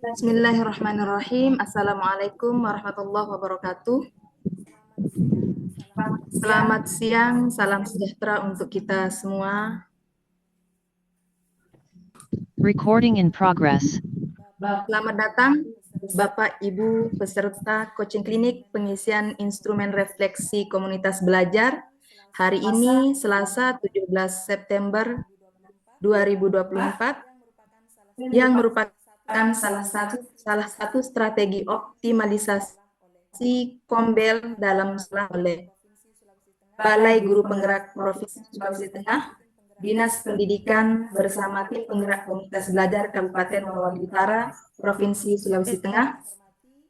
Bismillahirrahmanirrahim. Assalamualaikum warahmatullahi wabarakatuh. Selamat siang, salam sejahtera untuk kita semua. Recording in progress. Selamat datang Bapak Ibu peserta coaching klinik pengisian instrumen refleksi komunitas belajar. Hari ini Selasa 17 September 2024 yang merupakan salah satu strategi optimalisasi Kombel dalam oleh Balai Guru Penggerak Provinsi Sulawesi Tengah, Dinas Pendidikan bersama tim penggerak komunitas belajar Kabupaten Morowali Utara, Provinsi Sulawesi Tengah.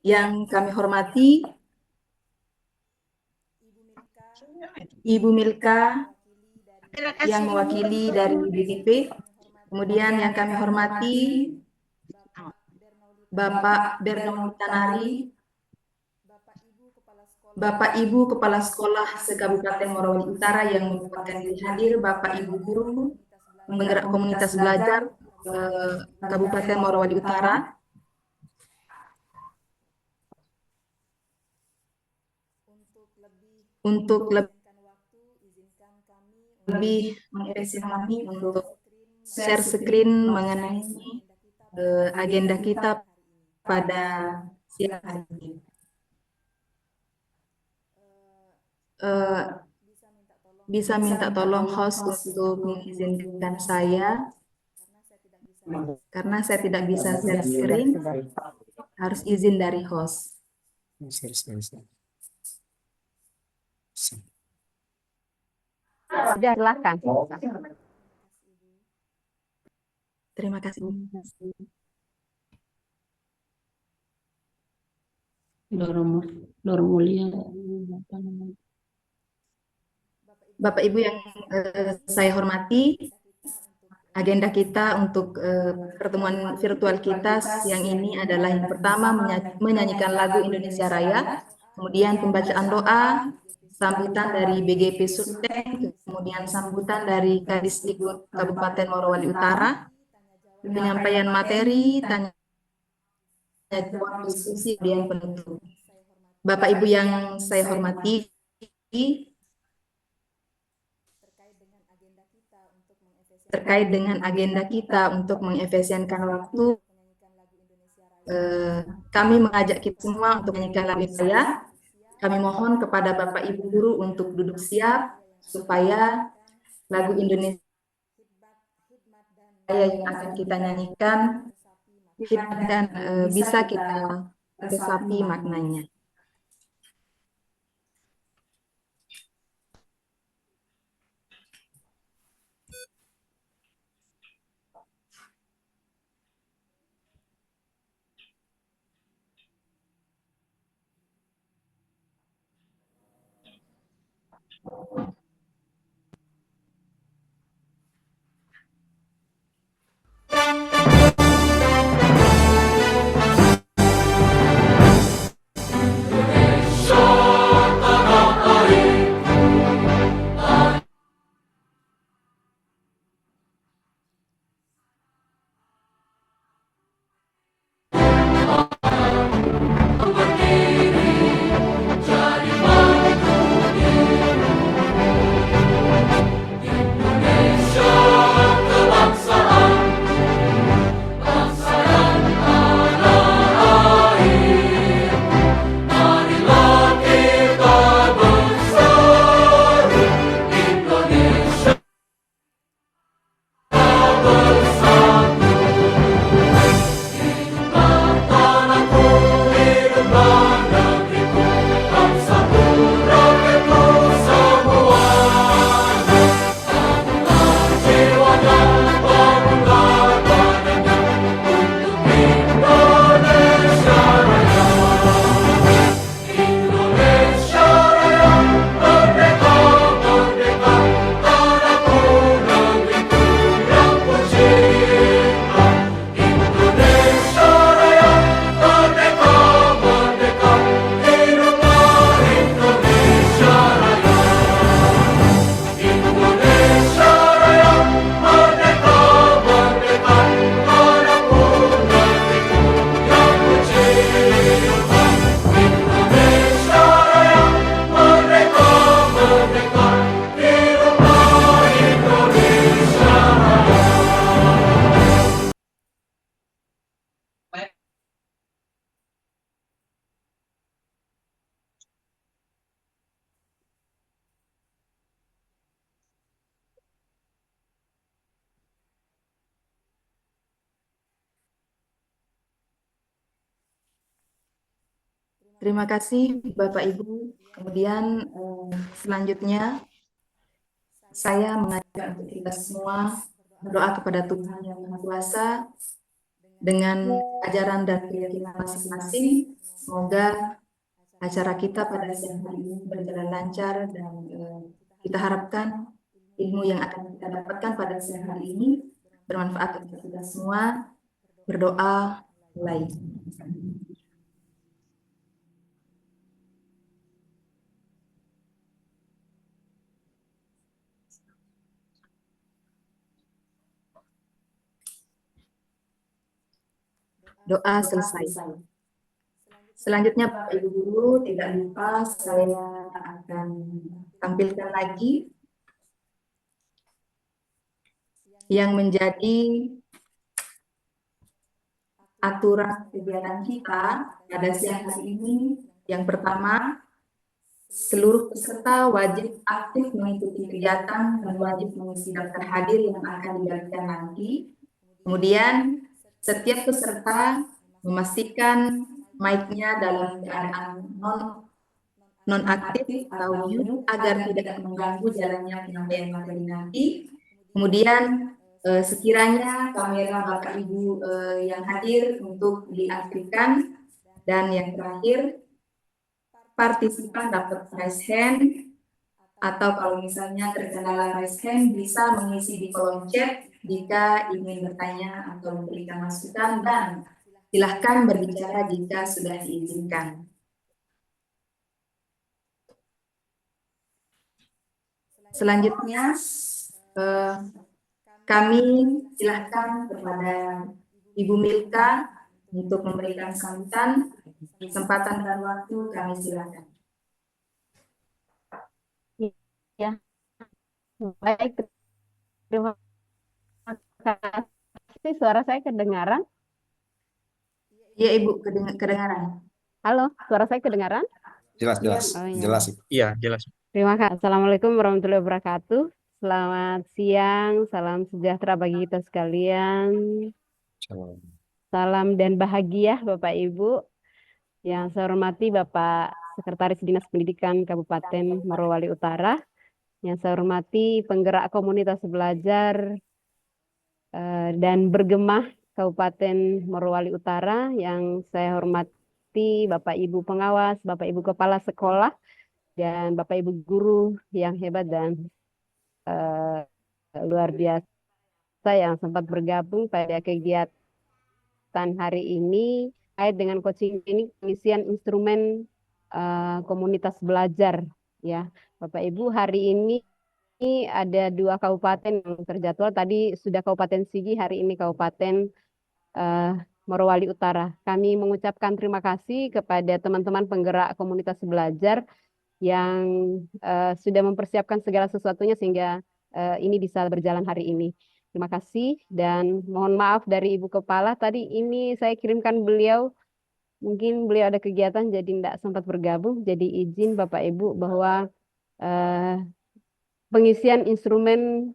Yang kami hormati Ibu Milka yang mewakili dari BGP. Kemudian yang kami hormati Bapak Bernaudi Tanari, Bapak Ibu Kepala Sekolah se-Kabupaten Morowali Utara yang merupakan hadir, Bapak Ibu Guru penggerak komunitas belajar Kabupaten Morowali Utara. Untuk lebih mengefisienkan kami untuk share screen mengenai agenda kita pada siang hari ini. Bisa minta tolong host untuk mengizinkan saya, karena saya tidak bisa share screen, harus izin dari host. Sudah, silakan. Terima kasih. Lor mulia Bapak Ibu yang saya hormati, agenda kita untuk pertemuan virtual kita siang ini adalah yang pertama menyanyikan lagu Indonesia Raya, kemudian pembacaan doa, sambutan dari BGP Sulteng, kemudian sambutan dari Kadisdikbud Kabupaten Morowali Utara, penyampaian materi, tanya jawab, diskusi, kemudian penutup. Bapak Ibu yang saya hormati, terkait dengan agenda kita untuk mengefisienkan waktu, kami mengajak kita semua untuk menyanyikan lagu saya. Kami mohon kepada Bapak Ibu Guru untuk duduk siap supaya lagu Indonesia yang akan kita nyanyikan dan bisa kita resapi maknanya. Terima kasih Bapak Ibu. Kemudian selanjutnya saya mengajak untuk kita semua berdoa kepada Tuhan Yang Maha Kuasa dengan ajaran dan keyakinan masing-masing. Semoga acara kita pada siang hari ini berjalan lancar dan kita harapkan ilmu yang akan kita dapatkan pada siang hari ini bermanfaat untuk kita semua. Berdoa mulai. Doa selesai. Selanjutnya Bapak Ibu Guru, tidak lupa saya akan tampilkan lagi yang menjadi aturan kegiatan kita pada siang hari ini. Yang pertama, seluruh peserta wajib aktif mengikuti kegiatan dan wajib mengisi daftar hadir yang akan dibagikan nanti. Kemudian, setiap peserta memastikan mic-nya dalam keadaan non-aktif atau mute agar tidak mengganggu jalannya penyampaian materi nanti. Kemudian sekiranya kamera Bapak Ibu yang hadir untuk diaktifkan, dan yang terakhir partisipan dapat raise hand, atau kalau misalnya terkendala raise hand bisa mengisi di kolom chat jika ingin bertanya atau memberikan masukan, dan silahkan berbicara jika sudah diizinkan. Selanjutnya kami silahkan kepada Ibu Milka untuk memberikan sambutan. Kesempatan dan waktu kami silahkan. Ya, baik. Terima kasih. Suara saya kedengaran? Iya Ibu, kedengaran. Halo, suara saya kedengaran? Jelas. Oh, iya. Jelas. Iya, jelas. Terima kasih. Assalamualaikum warahmatullahi wabarakatuh. Selamat siang, salam sejahtera bagi kita sekalian. Shalom. Salam dan bahagia Bapak Ibu. Yang saya hormati Bapak Sekretaris Dinas Pendidikan Kabupaten Morowali Utara. Yang saya hormati penggerak komunitas belajar dan bergemah Kabupaten Morowali Utara. Yang saya hormati Bapak Ibu pengawas, Bapak Ibu kepala sekolah, dan Bapak Ibu guru yang hebat dan luar biasa yang sempat bergabung pada kegiatan hari ini terkait dengan coaching ini, pengisian instrumen komunitas belajar, ya Bapak Ibu. Hari ini ada 2 kabupaten yang terjadwal. Tadi sudah Kabupaten Sigi, hari ini Kabupaten Morowali Utara. Kami mengucapkan terima kasih kepada teman-teman penggerak komunitas belajar yang sudah mempersiapkan segala sesuatunya sehingga ini bisa berjalan hari ini. Terima kasih dan mohon maaf dari Ibu Kepala. Tadi ini saya kirimkan beliau, mungkin beliau ada kegiatan jadi tidak sempat bergabung. Jadi izin Bapak Ibu bahwa pengisian instrumen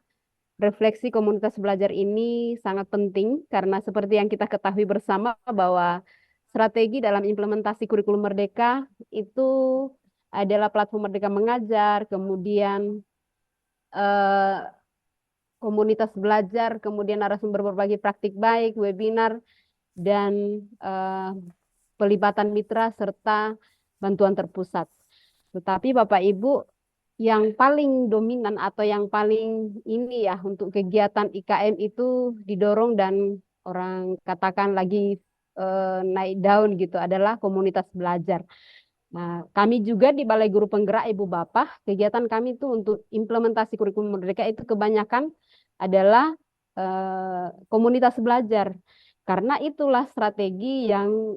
refleksi komunitas belajar ini sangat penting karena seperti yang kita ketahui bersama bahwa strategi dalam implementasi kurikulum Merdeka itu adalah platform Merdeka Mengajar, kemudian komunitas belajar, kemudian narasumber berbagi praktik baik, webinar, dan pelibatan mitra serta bantuan terpusat. Tetapi Bapak Ibu, yang paling dominan atau yang paling ini ya untuk kegiatan IKM itu didorong dan orang katakan lagi naik daun gitu adalah komunitas belajar. Nah, kami juga di Balai Guru Penggerak Ibu Bapak, kegiatan kami itu untuk implementasi kurikulum Merdeka itu kebanyakan adalah komunitas belajar. Karena itulah strategi yang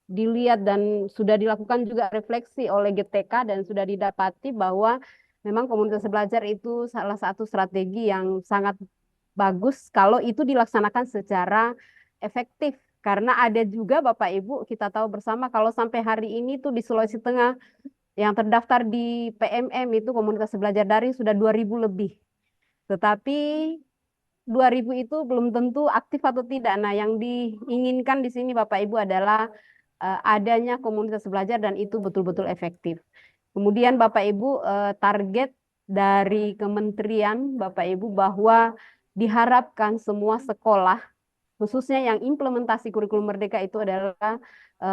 dilihat dan sudah dilakukan juga refleksi oleh GTK dan sudah didapati bahwa memang komunitas belajar itu salah satu strategi yang sangat bagus kalau itu dilaksanakan secara efektif. Karena ada juga Bapak Ibu, kita tahu bersama kalau sampai hari ini tuh di Sulawesi Tengah yang terdaftar di PMM itu komunitas belajar daring sudah 2.000 lebih. Tetapi 2.000 itu belum tentu aktif atau tidak. Nah, yang diinginkan di sini Bapak Ibu adalah adanya komunitas belajar dan itu betul-betul efektif. Kemudian Bapak Ibu, target dari kementerian Bapak Ibu bahwa diharapkan semua sekolah, khususnya yang implementasi kurikulum merdeka itu adalah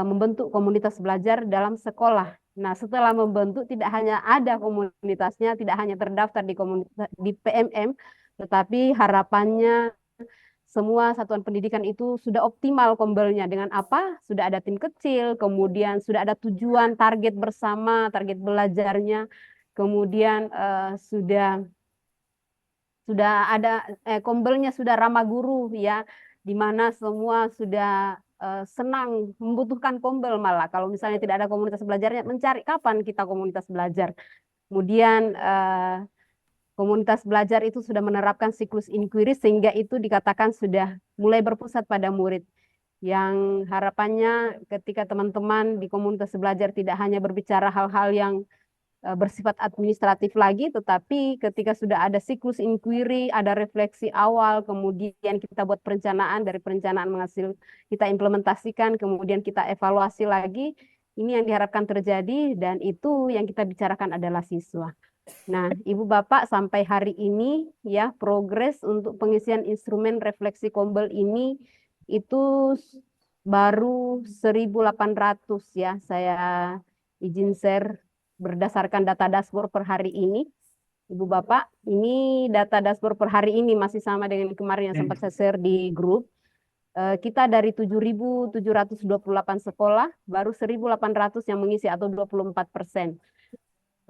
membentuk komunitas belajar dalam sekolah. Nah, setelah membentuk tidak hanya ada komunitasnya, tidak hanya terdaftar di PMM, tetapi harapannya semua satuan pendidikan itu sudah optimal kombelnya dengan apa? Sudah ada tim kecil, kemudian sudah ada tujuan, target bersama, target belajarnya, kemudian sudah ada kombelnya sudah ramah guru ya, di mana semua sudah senang membutuhkan kombel malah. Kalau misalnya tidak ada komunitas belajarnya, mencari kapan kita komunitas belajar. Kemudian komunitas belajar itu sudah menerapkan siklus inquiry sehingga itu dikatakan sudah mulai berpusat pada murid. Yang harapannya ketika teman-teman di komunitas belajar tidak hanya berbicara hal-hal yang bersifat administratif lagi, tetapi ketika sudah ada siklus inquiry, ada refleksi awal, kemudian kita buat perencanaan, dari perencanaan menghasil kita implementasikan, kemudian kita evaluasi lagi, ini yang diharapkan terjadi dan itu yang kita bicarakan adalah siswa. Nah, Ibu Bapak sampai hari ini ya progres untuk pengisian instrumen refleksi kombel ini itu baru 1.800 ya. Saya izin share berdasarkan data dashboard per hari ini. Ibu Bapak, ini data dashboard per hari ini masih sama dengan kemarin yang sempat saya share di grup. Kita dari 7.728 sekolah, baru 1.800 yang mengisi atau 24%.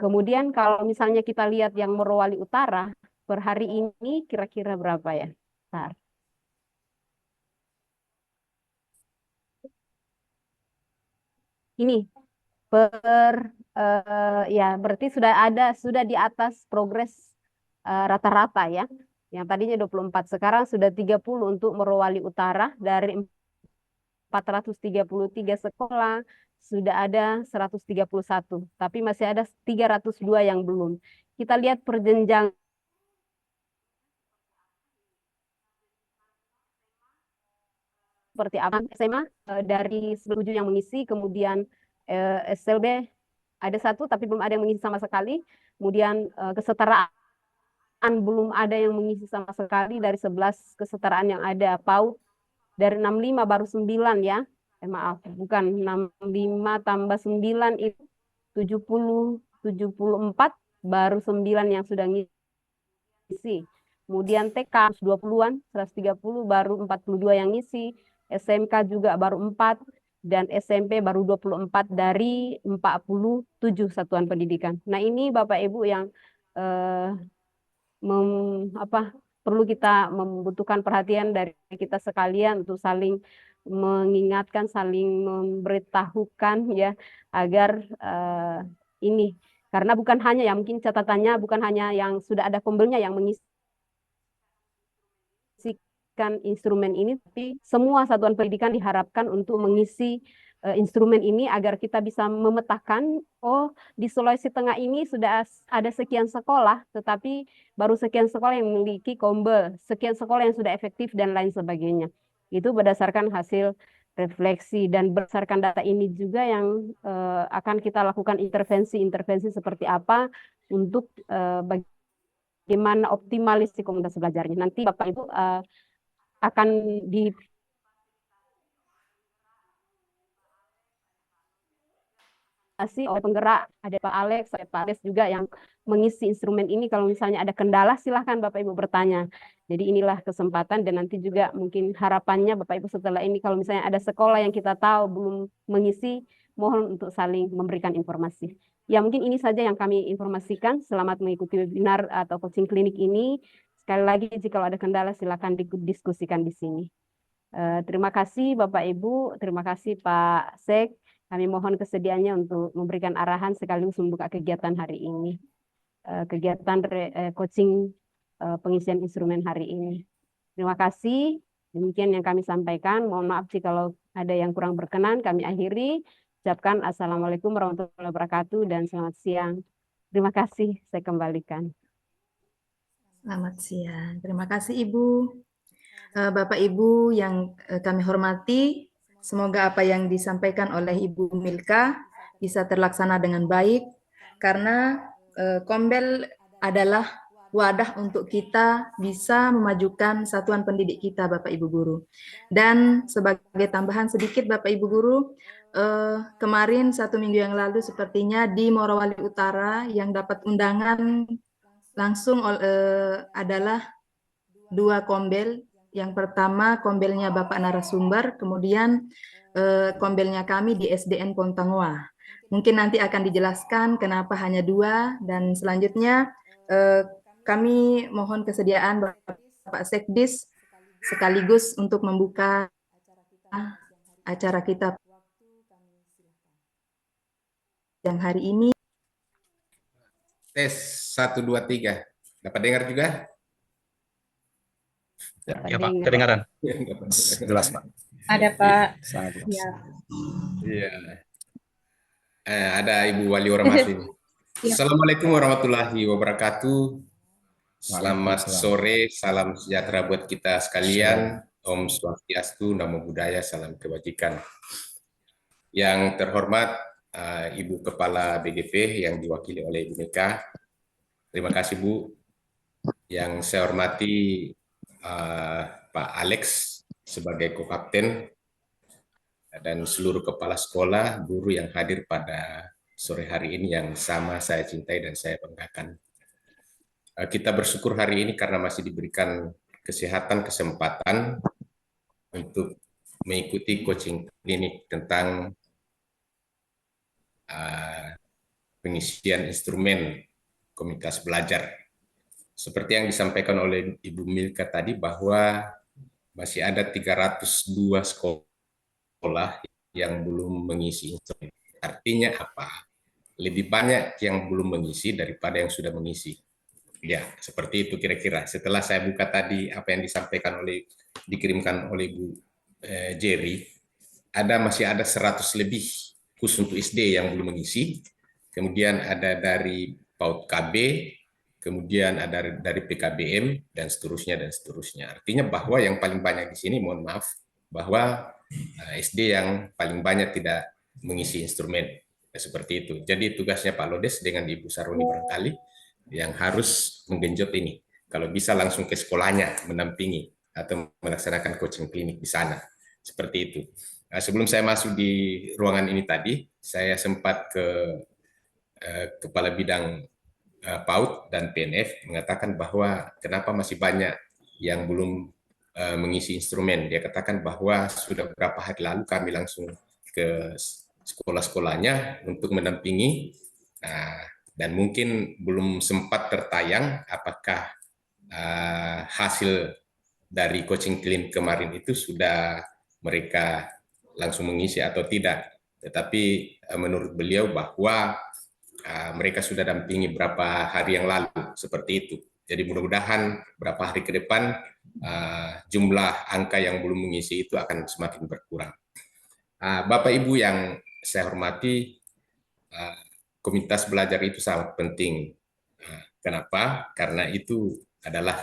Kemudian kalau misalnya kita lihat yang Morowali Utara, per hari ini kira-kira berapa ya? Bentar. Ini per ya berarti sudah di atas progres rata-rata ya. Yang tadinya 24, sekarang sudah 30 untuk Morowali Utara dari 433 sekolah sudah ada 131, tapi masih ada 302 yang belum. Kita lihat perjenjang seperti apa. SMA dari 7 yang mengisi, kemudian SLB ada 1 tapi belum ada yang mengisi sama sekali. Kemudian kesetaraan belum ada yang mengisi sama sekali dari 11 kesetaraan yang ada. PAUD dari 65 baru 9 ya. Maaf, bukan 65 tambah 9 itu 74 baru 9 yang sudah ngisi. Kemudian TK 20-an, 130 baru 42 yang ngisi. SMK juga baru 4 dan SMP baru 24 dari 47 satuan pendidikan. Nah, ini Bapak Ibu yang perlu kita membutuhkan perhatian dari kita sekalian untuk saling mengingatkan, saling memberitahukan ya agar ini, karena bukan hanya ya, mungkin catatannya bukan hanya yang sudah ada kombelnya yang mengisikan instrumen ini, tapi semua satuan pendidikan diharapkan untuk mengisi instrumen ini agar kita bisa memetakan, oh di Sulawesi Tengah ini sudah ada sekian sekolah, tetapi baru sekian sekolah yang memiliki kombel, sekian sekolah yang sudah efektif dan lain sebagainya. Itu berdasarkan hasil refleksi dan berdasarkan data ini juga yang akan kita lakukan intervensi seperti apa untuk bagaimana optimalisasi komunitas belajarnya. Nanti Bapak Ibu akan di oleh penggerak, ada Pak Alex, ada Pak Alex juga yang mengisi instrumen ini. Kalau misalnya ada kendala, silahkan Bapak Ibu bertanya. Jadi inilah kesempatan dan nanti juga mungkin harapannya Bapak Ibu setelah ini kalau misalnya ada sekolah yang kita tahu belum mengisi, mohon untuk saling memberikan informasi. Ya mungkin ini saja yang kami informasikan. Selamat mengikuti webinar atau coaching klinik ini. Sekali lagi jika ada kendala silahkan didiskusikan di sini. Terima kasih Bapak Ibu, terima kasih Pak Sek. Kami mohon kesediaannya untuk memberikan arahan sekaligus membuka kegiatan hari ini. Kegiatan coaching pengisian instrumen hari ini. Terima kasih. Demikian yang kami sampaikan. Mohon maaf jika ada yang kurang berkenan. Kami akhiri. Ucapkan Assalamualaikum warahmatullahi wabarakatuh dan selamat siang. Terima kasih. Saya kembalikan. Selamat siang. Terima kasih Ibu. Bapak Ibu yang kami hormati, Semoga apa yang disampaikan oleh Ibu Milka bisa terlaksana dengan baik, karena Kombel adalah wadah untuk kita bisa memajukan satuan pendidik kita, Bapak Ibu Guru. Dan sebagai tambahan sedikit, Bapak Ibu Guru, kemarin 1 minggu yang lalu sepertinya di Morowali Utara yang dapat undangan langsung adalah 2 kombel. Yang pertama kombelnya Bapak narasumber, kemudian kombelnya kami di SDN Pontangoa. Mungkin nanti akan dijelaskan kenapa hanya 2, dan selanjutnya kami mohon kesediaan Bapak Sekdis sekaligus untuk membuka acara kita yang hari ini. Tes 1 2 3. Dapat dengar juga? Dapat Ya Pak, dengar. kedengaran. Jelas Pak. Ada Pak. Sangat jelas. Ya. Iya. Ada Ibu Wali Ormas ini. Ya. Assalamualaikum warahmatullahi wabarakatuh. Selamat sore, salam sejahtera buat kita sekalian. Om Swastiastu, Namo Buddhaya, salam kebajikan. Yang terhormat Ibu Kepala BGP yang diwakili oleh Ibu Milka. Terima kasih Bu. Yang saya hormati Pak Alex sebagai ko-kapten dan seluruh kepala sekolah, guru yang hadir pada sore hari ini yang sama saya cintai dan saya banggakan. Kita bersyukur hari ini karena masih diberikan kesehatan, kesempatan untuk mengikuti coaching klinik tentang pengisian instrumen komunitas belajar. Seperti yang disampaikan oleh Ibu Milka tadi bahwa masih ada 302 sekolah yang belum mengisi instrumen. Artinya apa? Lebih banyak yang belum mengisi daripada yang sudah mengisi. Ya, seperti itu kira-kira. Setelah saya buka tadi apa yang dikirimkan oleh Bu Jerry, masih ada 100 lebih khusus untuk SD yang belum mengisi. Kemudian ada dari PAUD KB, kemudian ada dari PKBM, dan seterusnya, dan seterusnya. Artinya bahwa yang paling banyak di sini, mohon maaf, bahwa SD yang paling banyak tidak mengisi instrumen. Seperti itu. Jadi tugasnya Pak Lodes dengan Ibu Saroni barangkali yang harus menggenjot ini. Kalau bisa langsung ke sekolahnya, mendampingi, atau melaksanakan coaching klinik di sana. Seperti itu. Sebelum saya masuk di ruangan ini tadi, saya sempat ke Kepala Bidang PAUD dan PNF mengatakan bahwa kenapa masih banyak yang belum mengisi instrumen. Dia katakan bahwa sudah beberapa hari lalu kami langsung ke sekolah-sekolahnya untuk mendampingi, dan mungkin belum sempat tertayang apakah hasil dari coaching klinik kemarin itu sudah mereka langsung mengisi atau tidak. Tetapi menurut beliau bahwa mereka sudah dampingi berapa hari yang lalu, seperti itu. Jadi mudah-mudahan berapa hari ke depan jumlah angka yang belum mengisi itu akan semakin berkurang. Bapak Ibu yang saya hormati, komunitas belajar itu sangat penting. Kenapa? Karena itu adalah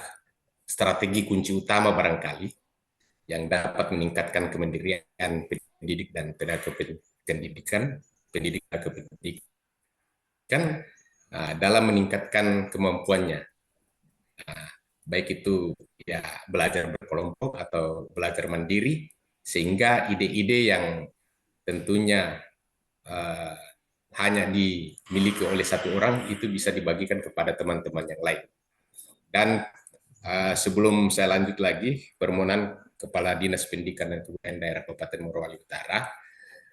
strategi kunci utama barangkali yang dapat meningkatkan kemandirian pendidik dan tenaga pendidikan, dalam meningkatkan kemampuannya, baik itu ya belajar berkelompok atau belajar mandiri, sehingga ide-ide yang tentunya hanya dimiliki oleh satu orang itu bisa dibagikan kepada teman-teman yang lain. Dan sebelum saya lanjut lagi, permohonan Kepala Dinas Pendidikan dan Kebudayaan Daerah Kabupaten Morowali Utara,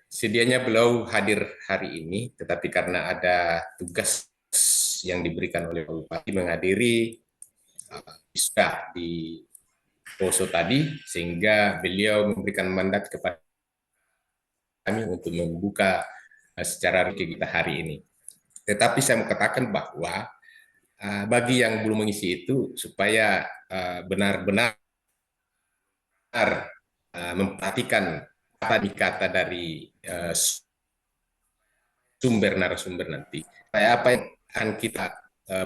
sedianya beliau hadir hari ini, tetapi karena ada tugas yang diberikan oleh Bupati menghadiri wisuda di Poso tadi, sehingga beliau memberikan mandat kepada kami untuk membuka secara resmi kita hari ini. Tetapi saya mau katakan bahwa bagi yang belum mengisi itu, supaya benar-benar memperhatikan kata dari sumber narasumber nanti. Apa yang akan kita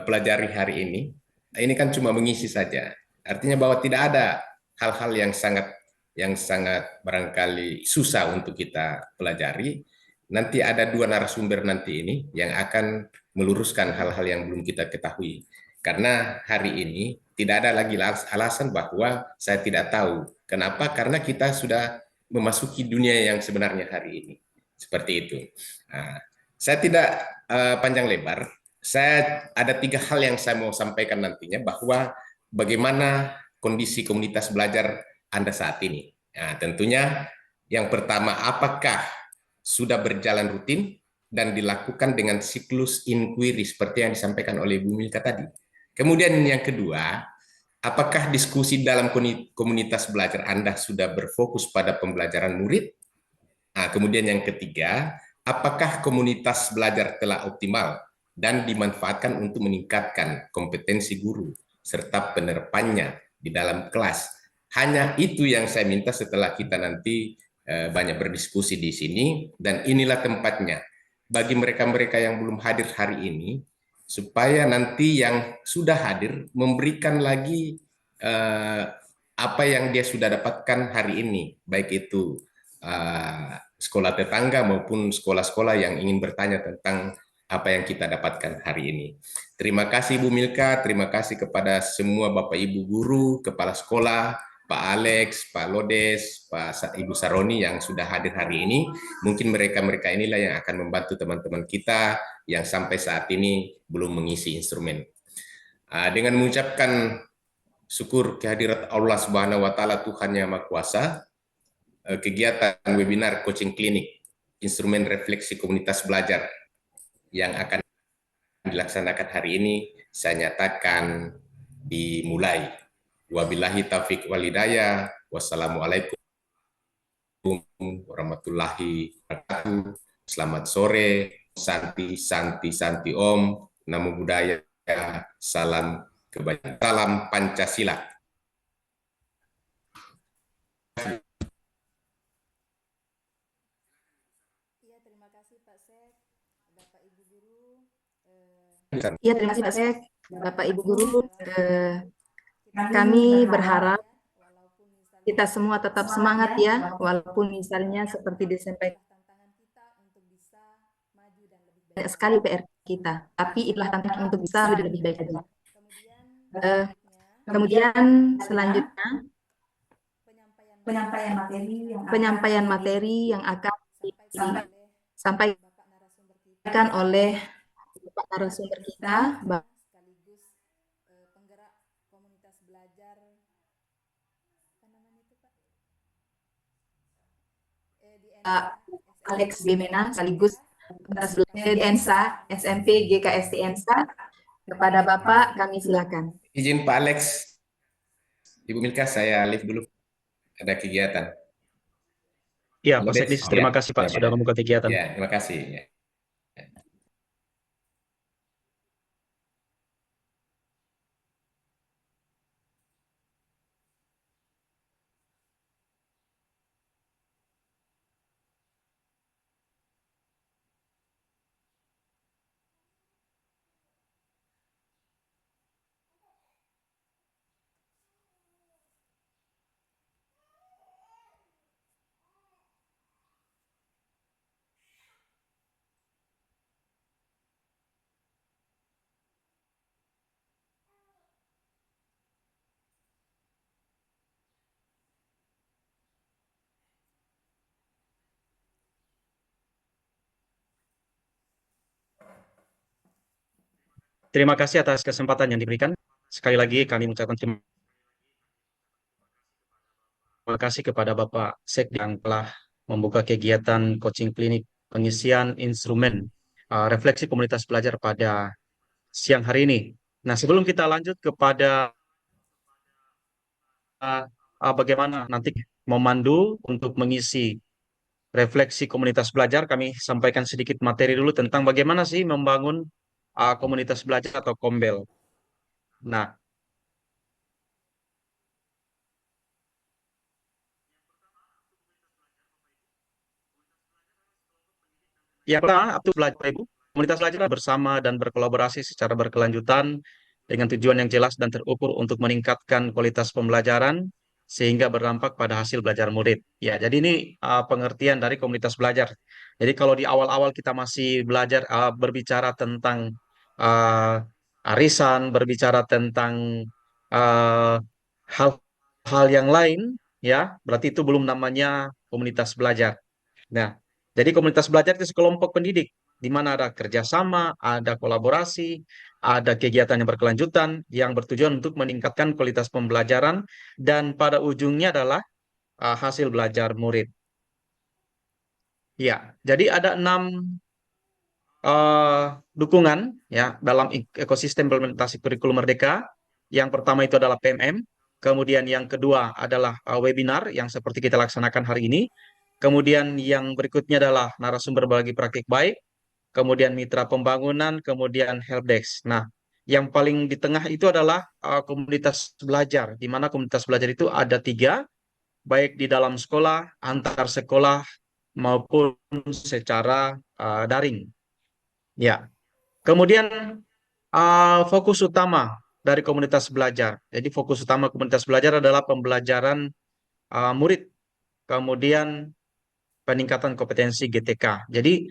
pelajari hari ini kan cuma mengisi saja. Artinya bahwa tidak ada hal-hal yang sangat yang sangat barangkali susah untuk kita pelajari. Nanti ada dua narasumber nanti ini yang akan meluruskan hal-hal yang belum kita ketahui. Karena hari ini tidak ada lagi alasan bahwa saya tidak tahu. Kenapa? Karena kita sudah memasuki dunia yang sebenarnya hari ini. Seperti itu. Nah, saya tidak panjang lebar. Saya ada 3 hal yang saya mau sampaikan nantinya bahwa bagaimana kondisi komunitas belajar Anda saat ini. Nah, tentunya yang pertama, apakah sudah berjalan rutin dan dilakukan dengan siklus inquiry seperti yang disampaikan oleh Bu Milka tadi. Kemudian yang kedua, apakah diskusi dalam komunitas belajar Anda sudah berfokus pada pembelajaran murid? Nah, kemudian yang ketiga, apakah komunitas belajar telah optimal dan dimanfaatkan untuk meningkatkan kompetensi guru serta penerapannya di dalam kelas? Hanya itu yang saya minta setelah kita nanti banyak berdiskusi di sini, dan inilah tempatnya bagi mereka-mereka yang belum hadir hari ini, supaya nanti yang sudah hadir memberikan lagi apa yang dia sudah dapatkan hari ini, baik itu sekolah tetangga maupun sekolah-sekolah yang ingin bertanya tentang apa yang kita dapatkan hari ini. Terima kasih Bu Milka, terima kasih kepada semua Bapak Ibu guru, kepala sekolah, Pak Alex, Pak Lodes, Ibu Saroni yang sudah hadir hari ini. Mungkin mereka-mereka inilah yang akan membantu teman-teman kita yang sampai saat ini belum mengisi instrumen. Dengan mengucapkan syukur kehadirat Allah Subhanahu wa taala, Tuhan Yang Maha Kuasa, kegiatan webinar coaching klinik instrumen refleksi komunitas belajar yang akan dilaksanakan hari ini saya nyatakan dimulai. Wabillahi taufiq wal hidayah. Wassalamualaikum warahmatullahi wabarakatuh. Selamat sore. Santi, santi, santi om. Namo Buddhaya. Salam kebajikan. Salam Pancasila. Iya, terima kasih Pak Sek, Bapak Ibu Guru. Kami berharap kita semua tetap semangat ya, walaupun misalnya seperti disampaikan banyak sekali PR kita, tapi itulah tantangan untuk bisa lebih baik lagi. Kemudian selanjutnya penyampaian materi yang akan disampaikan oleh Pak narasumber kita, Alex Bimena, sekaligus ENSA, SMP GKST ENSA. Kepada Bapak, kami silakan. Izin Pak Alex, Ibu Milka, saya live dulu. Ada kegiatan. Ya, Pak Seklis, terima kasih Pak sudah membuka kegiatan. Ya, terima kasih. Ya. Terima kasih atas kesempatan yang diberikan. Sekali lagi kami mengucapkan terima kasih kepada Bapak Sek yang telah membuka kegiatan coaching klinik pengisian instrumen refleksi komunitas belajar pada siang hari ini. Nah, sebelum kita lanjut kepada bagaimana nanti memandu untuk mengisi refleksi komunitas belajar, kami sampaikan sedikit materi dulu tentang bagaimana sih membangun komunitas belajar atau kombel. Nah, yang pertama, belajar Ibu, komunitas belajar bersama dan berkolaborasi secara berkelanjutan dengan tujuan yang jelas dan terukur untuk meningkatkan kualitas pembelajaran sehingga berdampak pada hasil belajar murid. Ya, jadi ini pengertian dari komunitas belajar. Jadi kalau di awal-awal kita masih belajar berbicara tentang uh, arisan, berbicara tentang uh, hal-hal yang lain, ya, berarti itu belum namanya komunitas belajar. Nah, jadi komunitas belajar itu sekelompok pendidik di mana ada kerjasama, ada kolaborasi, ada kegiatan yang berkelanjutan yang bertujuan untuk meningkatkan kualitas pembelajaran dan pada ujungnya adalah hasil belajar murid. Ya, jadi ada 6 dukungan ya dalam ekosistem implementasi kurikulum Merdeka. Yang pertama itu adalah PMM, kemudian yang kedua adalah webinar yang seperti kita laksanakan hari ini. Kemudian yang berikutnya adalah narasumber bagi praktik baik, kemudian mitra pembangunan, kemudian helpdesk. Nah, yang paling di tengah itu adalah komunitas belajar, di mana komunitas belajar itu ada 3, baik di dalam sekolah, antar sekolah, maupun secara daring. Ya, kemudian fokus utama dari komunitas belajar. Jadi fokus utama komunitas belajar adalah pembelajaran murid, kemudian peningkatan kompetensi GTK. Jadi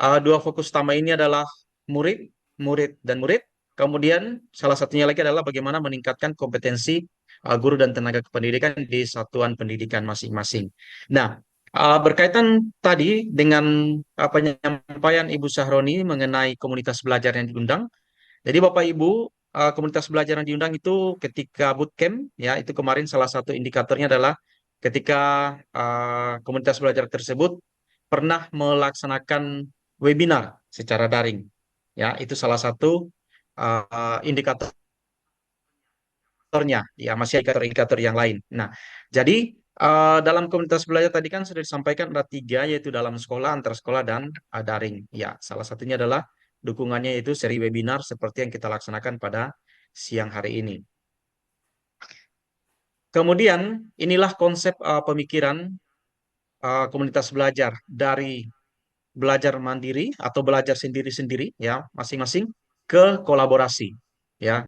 2 fokus utama ini adalah murid, murid, dan murid. Kemudian salah satunya lagi adalah bagaimana meningkatkan kompetensi guru dan tenaga kependidikan di satuan pendidikan masing-masing. Nah, berkaitan tadi dengan penyampaian Ibu Sahroni mengenai komunitas belajar yang diundang. Jadi Bapak Ibu, komunitas belajar yang diundang itu ketika bootcamp, ya itu kemarin salah satu indikatornya adalah ketika komunitas belajar tersebut pernah melaksanakan webinar secara daring. Ya, itu salah satu indikatornya. Ya, masih indikator-indikator yang lain. Nah, jadi dalam komunitas belajar tadi kan sudah disampaikan ada 3, yaitu dalam sekolah, antar sekolah, dan daring. Ya, salah satunya adalah dukungannya itu seri webinar seperti yang kita laksanakan pada siang hari ini. Kemudian inilah konsep pemikiran komunitas belajar dari belajar mandiri atau belajar sendiri-sendiri ya masing-masing ke kolaborasi ya.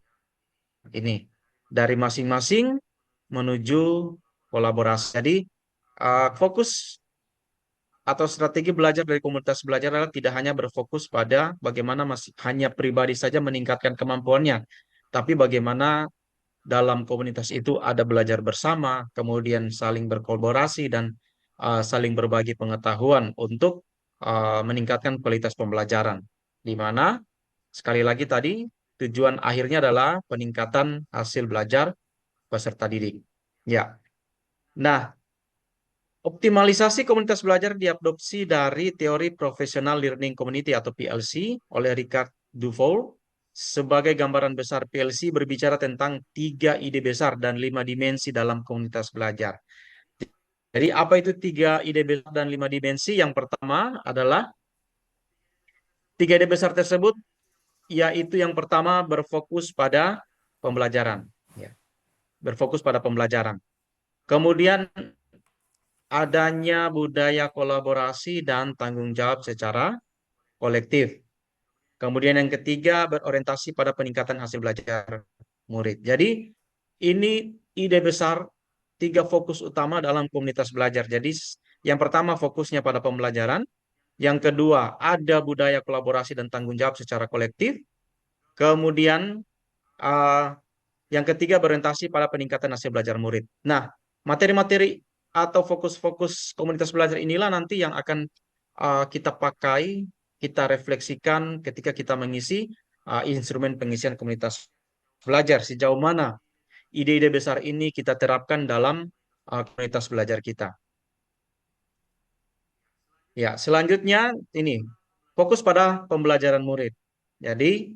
Ini dari masing-masing menuju kolaborasi. Jadi fokus atau strategi belajar dari komunitas belajar adalah tidak hanya berfokus pada bagaimana masih hanya pribadi saja meningkatkan kemampuannya, tapi bagaimana dalam komunitas itu ada belajar bersama, kemudian saling berkolaborasi dan saling berbagi pengetahuan untuk meningkatkan kualitas pembelajaran. Di mana sekali lagi tadi tujuan akhirnya adalah peningkatan hasil belajar peserta didik. Ya. Nah, optimalisasi komunitas belajar diadopsi dari teori Professional Learning Community atau PLC oleh Richard Dufour. Sebagai gambaran besar, PLC berbicara tentang 3 ide besar dan 5 dimensi dalam komunitas belajar. Jadi apa itu 3 ide besar dan 5 dimensi? Yang pertama adalah 3 ide besar tersebut, yaitu yang pertama berfokus pada pembelajaran. Ya. Berfokus pada pembelajaran. Kemudian adanya budaya kolaborasi dan tanggung jawab secara kolektif. Kemudian yang ketiga berorientasi pada peningkatan hasil belajar murid. Jadi ini ide besar 3 fokus utama dalam komunitas belajar. Jadi yang pertama fokusnya pada pembelajaran. Yang kedua ada budaya kolaborasi dan tanggung jawab secara kolektif. Kemudian yang ketiga berorientasi pada peningkatan hasil belajar murid. Nah, materi-materi atau fokus-fokus komunitas belajar inilah nanti yang akan kita pakai, kita refleksikan ketika kita mengisi instrumen pengisian komunitas belajar. Sejauh mana ide-ide besar ini kita terapkan dalam komunitas belajar kita. Ya, selanjutnya ini fokus pada pembelajaran murid. Jadi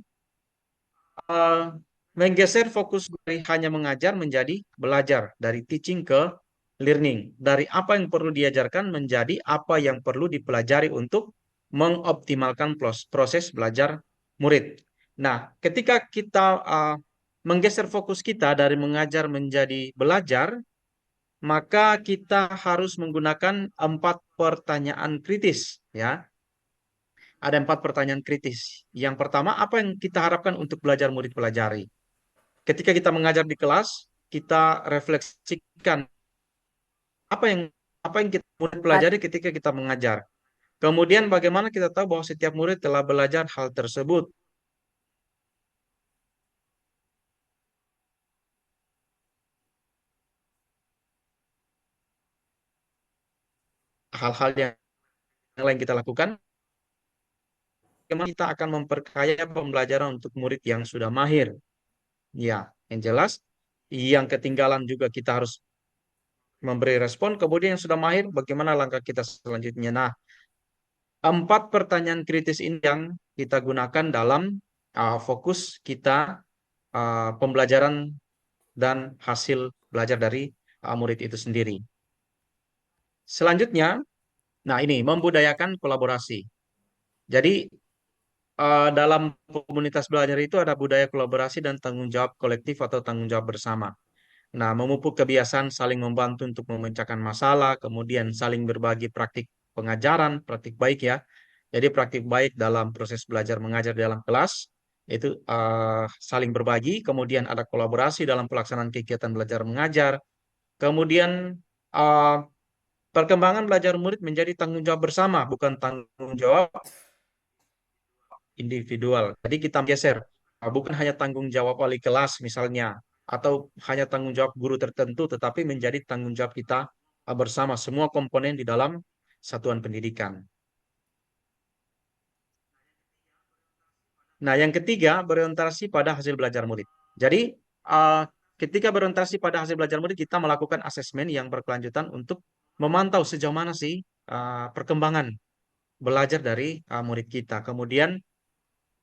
menggeser fokus dari hanya mengajar menjadi belajar, dari teaching ke learning, dari apa yang perlu diajarkan menjadi apa yang perlu dipelajari untuk mengoptimalkan proses belajar murid. Nah, ketika kita menggeser fokus kita dari mengajar menjadi belajar, maka kita harus menggunakan 4 pertanyaan kritis, ya. Ada 4 pertanyaan kritis. Yang pertama, apa yang kita harapkan untuk belajar murid pelajari? Ketika kita mengajar di kelas, kita refleksikan kan apa yang kita murid pelajari ketika kita mengajar. Kemudian bagaimana kita tahu bahwa setiap murid telah belajar hal tersebut? Hal-hal yang lain kita lakukan, bagaimana kita akan memperkaya pembelajaran untuk murid yang sudah mahir. Ya, yang jelas, yang ketinggalan juga kita harus memberi respon. Kemudian yang sudah mahir, bagaimana langkah kita selanjutnya? Nah, 4 pertanyaan kritis ini yang kita gunakan dalam fokus kita pembelajaran dan hasil belajar dari murid itu sendiri. Selanjutnya, nah ini membudayakan kolaborasi. Jadi dalam komunitas belajar itu ada budaya kolaborasi dan tanggung jawab kolektif atau tanggung jawab bersama. Nah, memupuk kebiasaan saling membantu untuk memecahkan masalah, kemudian saling berbagi praktik pengajaran, praktik baik ya. Jadi praktik baik dalam proses belajar mengajar dalam kelas itu saling berbagi, kemudian ada kolaborasi dalam pelaksanaan kegiatan belajar mengajar, kemudian perkembangan belajar murid menjadi tanggung jawab bersama, bukan tanggung jawab individual. Jadi kita geser, bukan hanya tanggung jawab wali kelas misalnya, atau hanya tanggung jawab guru tertentu, tetapi menjadi tanggung jawab kita bersama semua komponen di dalam satuan pendidikan. Nah, yang ketiga, berorientasi pada hasil belajar murid. Jadi, ketika berorientasi pada hasil belajar murid, kita melakukan asesmen yang berkelanjutan untuk memantau sejauh mana sih perkembangan belajar dari murid kita. Kemudian,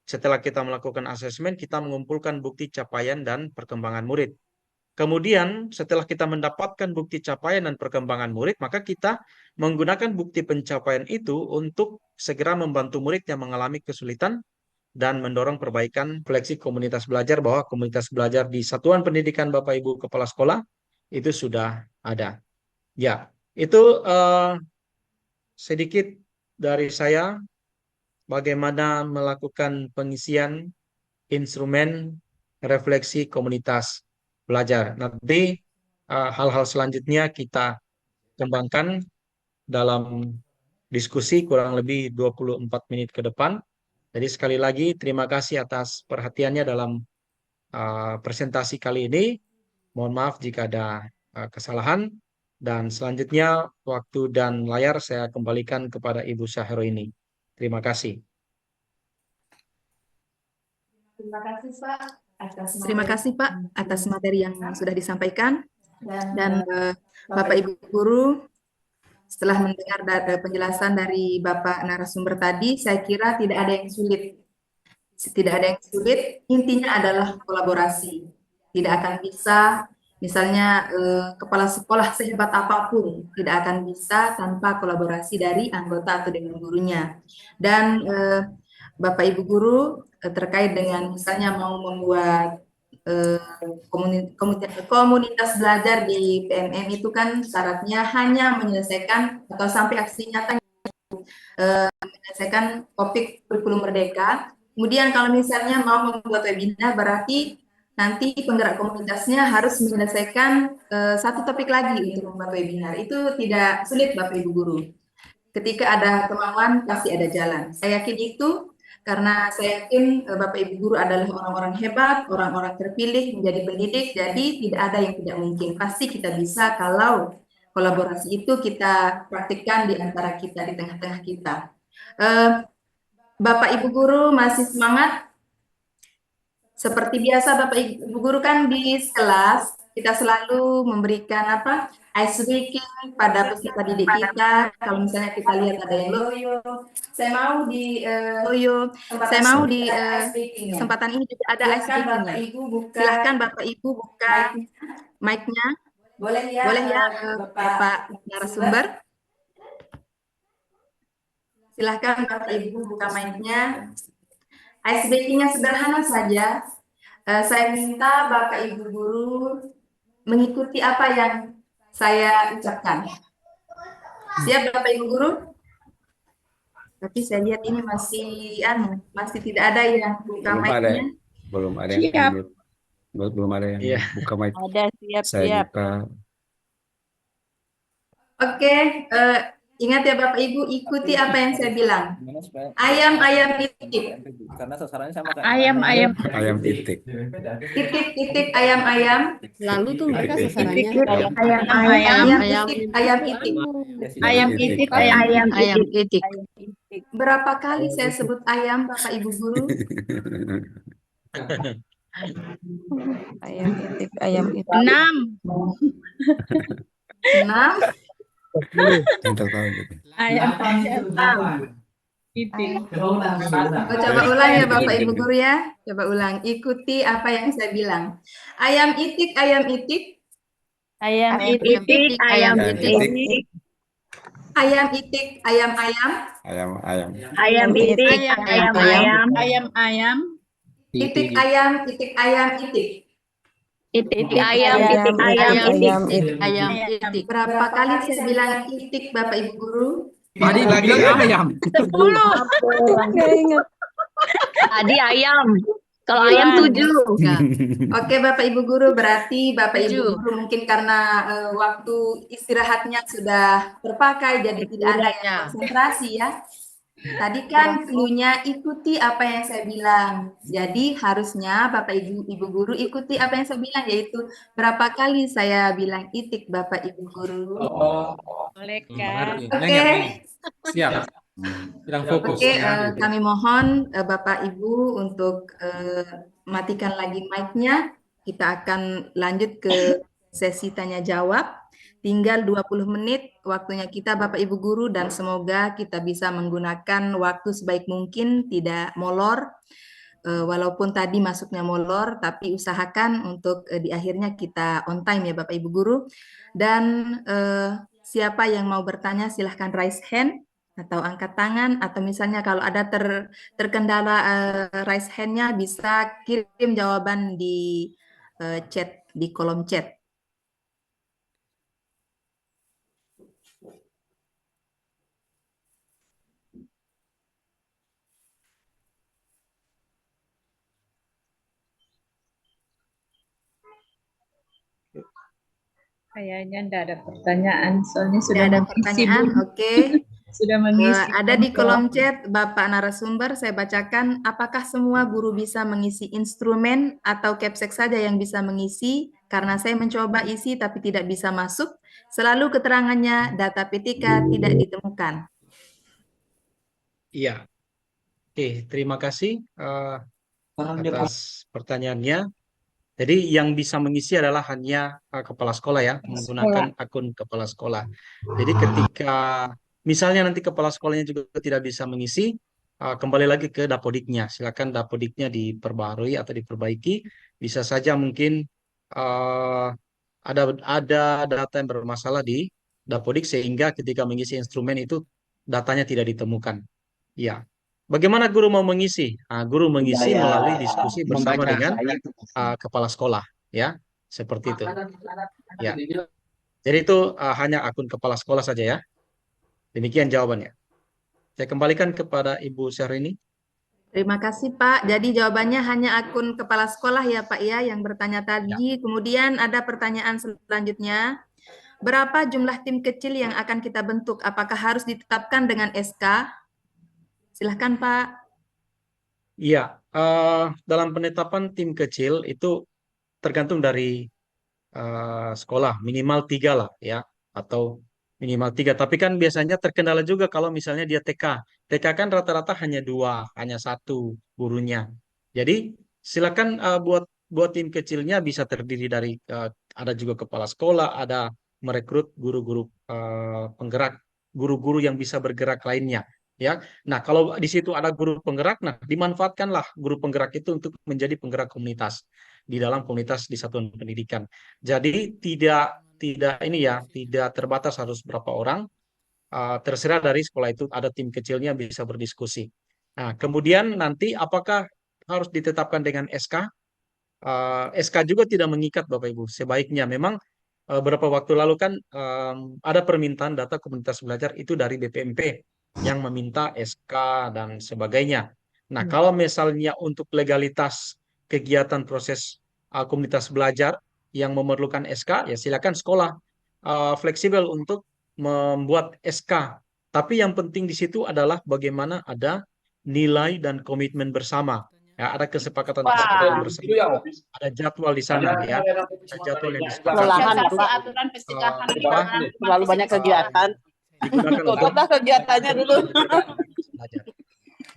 setelah kita melakukan asesmen, kita mengumpulkan bukti capaian dan perkembangan murid. Kemudian, setelah kita mendapatkan bukti capaian dan perkembangan murid, maka kita menggunakan bukti pencapaian itu untuk segera membantu murid yang mengalami kesulitan dan mendorong perbaikan refleksi komunitas belajar, bahwa komunitas belajar di satuan pendidikan Bapak Ibu Kepala Sekolah itu sudah ada. Ya, itu sedikit dari saya bagaimana melakukan pengisian instrumen refleksi komunitas belajar. Nanti hal-hal selanjutnya kita kembangkan dalam diskusi kurang lebih 24 menit ke depan. Jadi sekali lagi terima kasih atas perhatiannya dalam presentasi kali ini. Mohon maaf jika ada kesalahan. Dan selanjutnya waktu dan layar saya kembalikan kepada Ibu Syahro ini. Terima kasih. Terima kasih Pak atas materi yang sudah disampaikan. Dan Bapak Ibu Guru, setelah mendengar penjelasan dari Bapak narasumber tadi, saya kira tidak ada yang sulit. Tidak ada yang sulit, intinya adalah kolaborasi. Tidak akan bisa, misalnya kepala sekolah sehebat apapun, tidak akan bisa tanpa kolaborasi dari anggota atau dengan gurunya. Dan Bapak Ibu Guru, terkait dengan misalnya mau membuat komunitas belajar di PMM itu kan syaratnya hanya menyelesaikan atau sampai aksi nyata menyelesaikan topik kurikulum merdeka. Kemudian kalau misalnya mau membuat webinar, berarti nanti penggerak komunitasnya harus menyelesaikan satu topik lagi untuk membuat webinar. Itu tidak sulit Bapak Ibu Guru. Ketika ada kemauan pasti ada jalan. Saya yakin itu. Karena saya yakin Bapak Ibu Guru adalah orang-orang hebat, orang-orang terpilih menjadi pendidik, jadi tidak ada yang tidak mungkin. Pasti kita bisa kalau kolaborasi itu kita praktikkan di antara kita, di tengah-tengah kita. Bapak Ibu Guru masih semangat? Seperti biasa Bapak Ibu Guru kan di kelas, kita selalu memberikan ice breaking pada peserta didik kita. Kalau misalnya kita lihat ada yang loyo, saya mau di kesempatan ini juga ada ice breakingnya. Silahkan Bapak Ibu buka mic-nya. Boleh ya Bapak narasumber. Silahkan Bapak Ibu buka mic-nya. Ice breaking-nya sederhana saja. Saya minta Bapak Ibu Guru mengikuti apa yang saya ucapkan. Siap Bapak Ibu Guru? Tapi saya lihat ini masih tidak ada yang buka mic-nya. Belum ada yang buka mic. Ada, siap. Saya buka. Oke, ingat ya Bapak Ibu, ikuti apa yang saya bilang. Ayam itik, Karena sasarannya sama kayak Ayam Ayam titik. titik ayam. Lalu tuh mereka sasarannya Ayam itik. ayam itik ayam itik. Berapa kali saya sebut ayam Bapak Ibu guru? Ayam itik ayam itik. 6. 6. Untuk tahu gitu. Ayam itik. Oh, coba ulang ya Bapak Ibu guru ya. Coba ulang. Ikuti apa yang saya bilang. Ayam itik. Ayam itik ayam itik. Ayam titik. Ayam itik, ayam. Ayam. Ayam itik ayam. Itik ayam, itik. Itik ayam ayam itik. Berapa kali saya bilang itik Bapak Ibu guru? Tadi bilang ayam. 10. Tadi ayam. Kalau ayam 7. Oke Bapak Ibu guru, berarti Bapak Ibu guru mungkin karena waktu istirahatnya sudah terpakai jadi tidak ada yang konsentrasi ya. Tadi kan clue-nya ikuti apa yang saya bilang. Jadi harusnya Bapak Ibu guru ikuti apa yang saya bilang, yaitu berapa kali saya bilang itik Bapak Ibu guru. Boleh kan? Oke. Siap. Bilang fokus. Oke, kami mohon Bapak Ibu untuk matikan lagi mic-nya. Kita akan lanjut ke sesi tanya jawab. Tinggal 20 menit waktunya kita Bapak Ibu guru, dan semoga kita bisa menggunakan waktu sebaik mungkin, tidak molor. Walaupun tadi masuknya molor, tapi usahakan untuk di akhirnya kita on time ya Bapak Ibu guru. Dan siapa yang mau bertanya silahkan raise hand atau angkat tangan, atau misalnya kalau ada terkendala raise hand-nya bisa kirim jawaban di chat, di kolom chat. Kayaknya enggak ada pertanyaan, soalnya Sudah ada pertanyaan, oke. sudah mengisi. Ada di kolom chat Bapak narasumber, saya bacakan. Apakah semua guru bisa mengisi instrumen atau capsek saja yang bisa mengisi? Karena saya mencoba isi tapi tidak bisa masuk. Selalu keterangannya data PTK tidak ditemukan. Iya. Oke, terima kasih atas pertanyaannya. Jadi yang bisa mengisi adalah hanya kepala sekolah ya, menggunakan akun kepala sekolah. Jadi ketika misalnya nanti kepala sekolahnya juga tidak bisa mengisi, kembali lagi ke Dapodiknya. Silakan Dapodiknya diperbarui atau diperbaiki. Bisa saja mungkin ada data yang bermasalah di Dapodik sehingga ketika mengisi instrumen itu datanya tidak ditemukan. Ya. Bagaimana guru mau mengisi? Guru mengisi melalui diskusi bersama dengan kepala sekolah, ya, seperti itu. Ya, jadi itu hanya akun kepala sekolah saja ya. Demikian jawabannya. Saya kembalikan kepada Ibu Syahrini. Terima kasih Pak. Jadi jawabannya hanya akun kepala sekolah ya Pak ya yang bertanya tadi. Kemudian ada pertanyaan selanjutnya. Berapa jumlah tim kecil yang akan kita bentuk? Apakah harus ditetapkan dengan SK? Silahkan Pak. Iya, dalam penetapan tim kecil itu tergantung dari sekolah, minimal 3 lah ya, atau minimal 3. Tapi kan biasanya terkendala juga kalau misalnya dia TK. TK kan rata-rata hanya 2, hanya 1 gurunya. Jadi silakan buat tim kecilnya bisa terdiri dari ada juga kepala sekolah, ada merekrut guru-guru penggerak, guru-guru yang bisa bergerak lainnya. Ya, nah kalau di situ ada guru penggerak, nah dimanfaatkanlah guru penggerak itu untuk menjadi penggerak komunitas di dalam komunitas di satuan pendidikan. Jadi tidak ini ya, tidak terbatas harus berapa orang, terserah dari sekolah itu ada tim kecilnya bisa berdiskusi. Nah, kemudian nanti apakah harus ditetapkan dengan SK? SK juga tidak mengikat Bapak Ibu. Sebaiknya memang beberapa waktu lalu kan ada permintaan data komunitas belajar itu dari BPMP yang meminta SK dan sebagainya. Nah, kalau misalnya untuk legalitas kegiatan proses komunitas belajar yang memerlukan SK, ya silakan sekolah fleksibel untuk membuat SK. Tapi yang penting di situ adalah bagaimana ada nilai dan komitmen bersama. Ya, ada kesepakatan-kesepakatan bersama, ada jadwal di sana ya. Ada jadwal yang disepakati Kelelahan untuk Pak. Aturan persidangan apa, terlalu banyak kegiatan. digunakan untuk Kota kegiatannya dulu. belajar.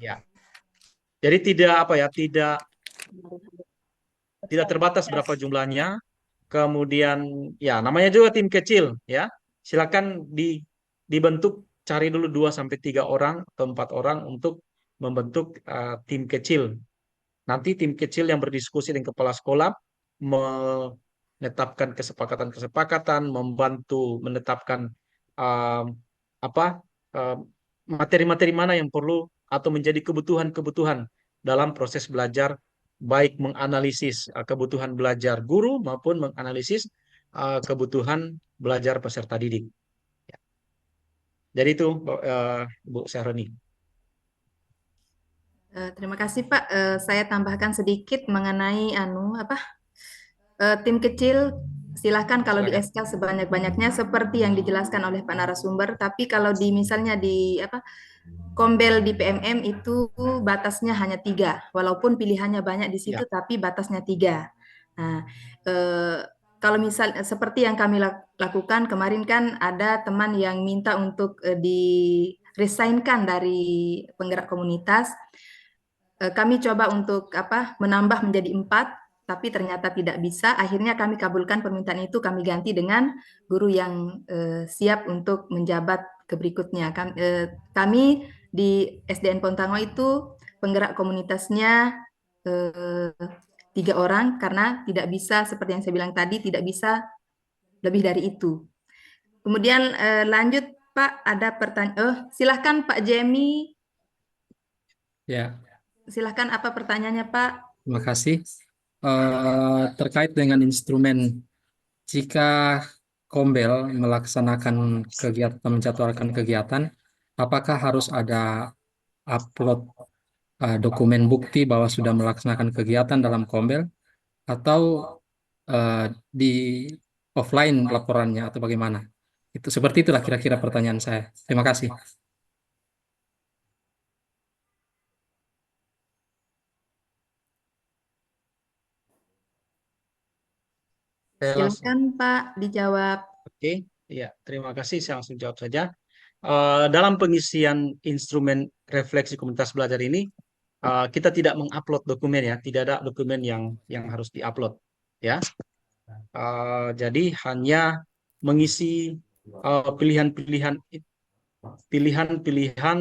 Ya. Jadi tidak apa ya, tidak terbatas berapa jumlahnya. Kemudian ya namanya juga tim kecil ya. Silakan dibentuk, cari dulu 2 sampai 3 orang atau 4 orang untuk membentuk tim kecil. Nanti tim kecil yang berdiskusi dengan kepala sekolah menetapkan kesepakatan-kesepakatan, membantu menetapkan apa materi-materi mana yang perlu atau menjadi kebutuhan-kebutuhan dalam proses belajar, baik menganalisis kebutuhan belajar guru maupun menganalisis kebutuhan belajar peserta didik. Ya. Jadi itu Bu Syahroni. Terima kasih Pak. Saya tambahkan sedikit mengenai tim kecil. Silahkan kalau di SK sebanyak-banyaknya seperti yang dijelaskan oleh Pak narasumber. Tapi kalau misalnya di Kombel di PMM itu batasnya hanya 3, walaupun pilihannya banyak di situ, tapi batasnya 3. Nah, kalau misal seperti yang kami lakukan kemarin kan ada teman yang minta untuk di resignkan dari penggerak komunitas. Kami coba untuk menambah menjadi 4, tapi ternyata tidak bisa. Akhirnya kami kabulkan permintaan itu, kami ganti dengan guru yang siap untuk menjabat ke berikutnya. Kami di SDN Pontango itu penggerak komunitasnya 3 orang karena tidak bisa, seperti yang saya bilang tadi, tidak bisa lebih dari itu. Kemudian lanjut Pak, ada pertanyaan. Silahkan Pak Jemi. Ya, Silahkan, apa pertanyaannya Pak? terima kasih. Terkait dengan instrumen, jika Kombel melaksanakan kegiatan, menjadwalkan kegiatan, apakah harus ada upload dokumen bukti bahwa sudah melaksanakan kegiatan dalam Kombel, atau di offline laporannya, atau bagaimana? Itu seperti itulah kira-kira pertanyaan saya. Terima kasih. Silakan Pak dijawab. Oke, ya, terima kasih. Saya langsung jawab saja. Dalam pengisian instrumen refleksi komunitas belajar ini, kita tidak mengupload dokumen ya, tidak ada dokumen yang harus diupload ya. Jadi hanya mengisi pilihan-pilihan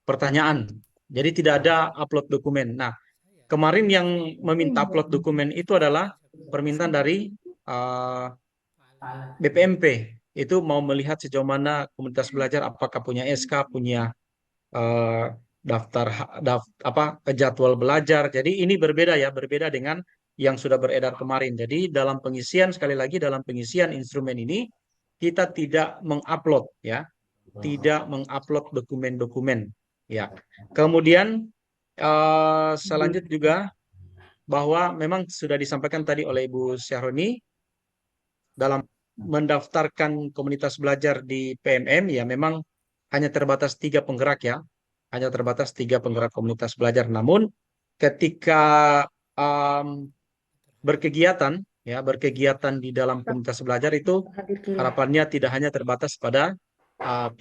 pertanyaan. Jadi tidak ada upload dokumen. Nah, kemarin yang meminta upload dokumen itu adalah permintaan dari BPMP. Itu mau melihat sejauh mana komunitas belajar, apakah punya SK, punya daftar jadwal belajar. Jadi ini berbeda ya, berbeda dengan yang sudah beredar kemarin. Jadi dalam pengisian, sekali lagi dalam pengisian instrumen ini kita tidak mengupload ya, tidak mengupload dokumen-dokumen ya. Kemudian selanjutnya juga bahwa memang sudah disampaikan tadi oleh Ibu Syahroni dalam mendaftarkan komunitas belajar di PMM ya memang hanya terbatas 3 penggerak ya, hanya terbatas 3 penggerak komunitas belajar. Namun ketika berkegiatan di dalam komunitas belajar itu harapannya tidak hanya terbatas pada 3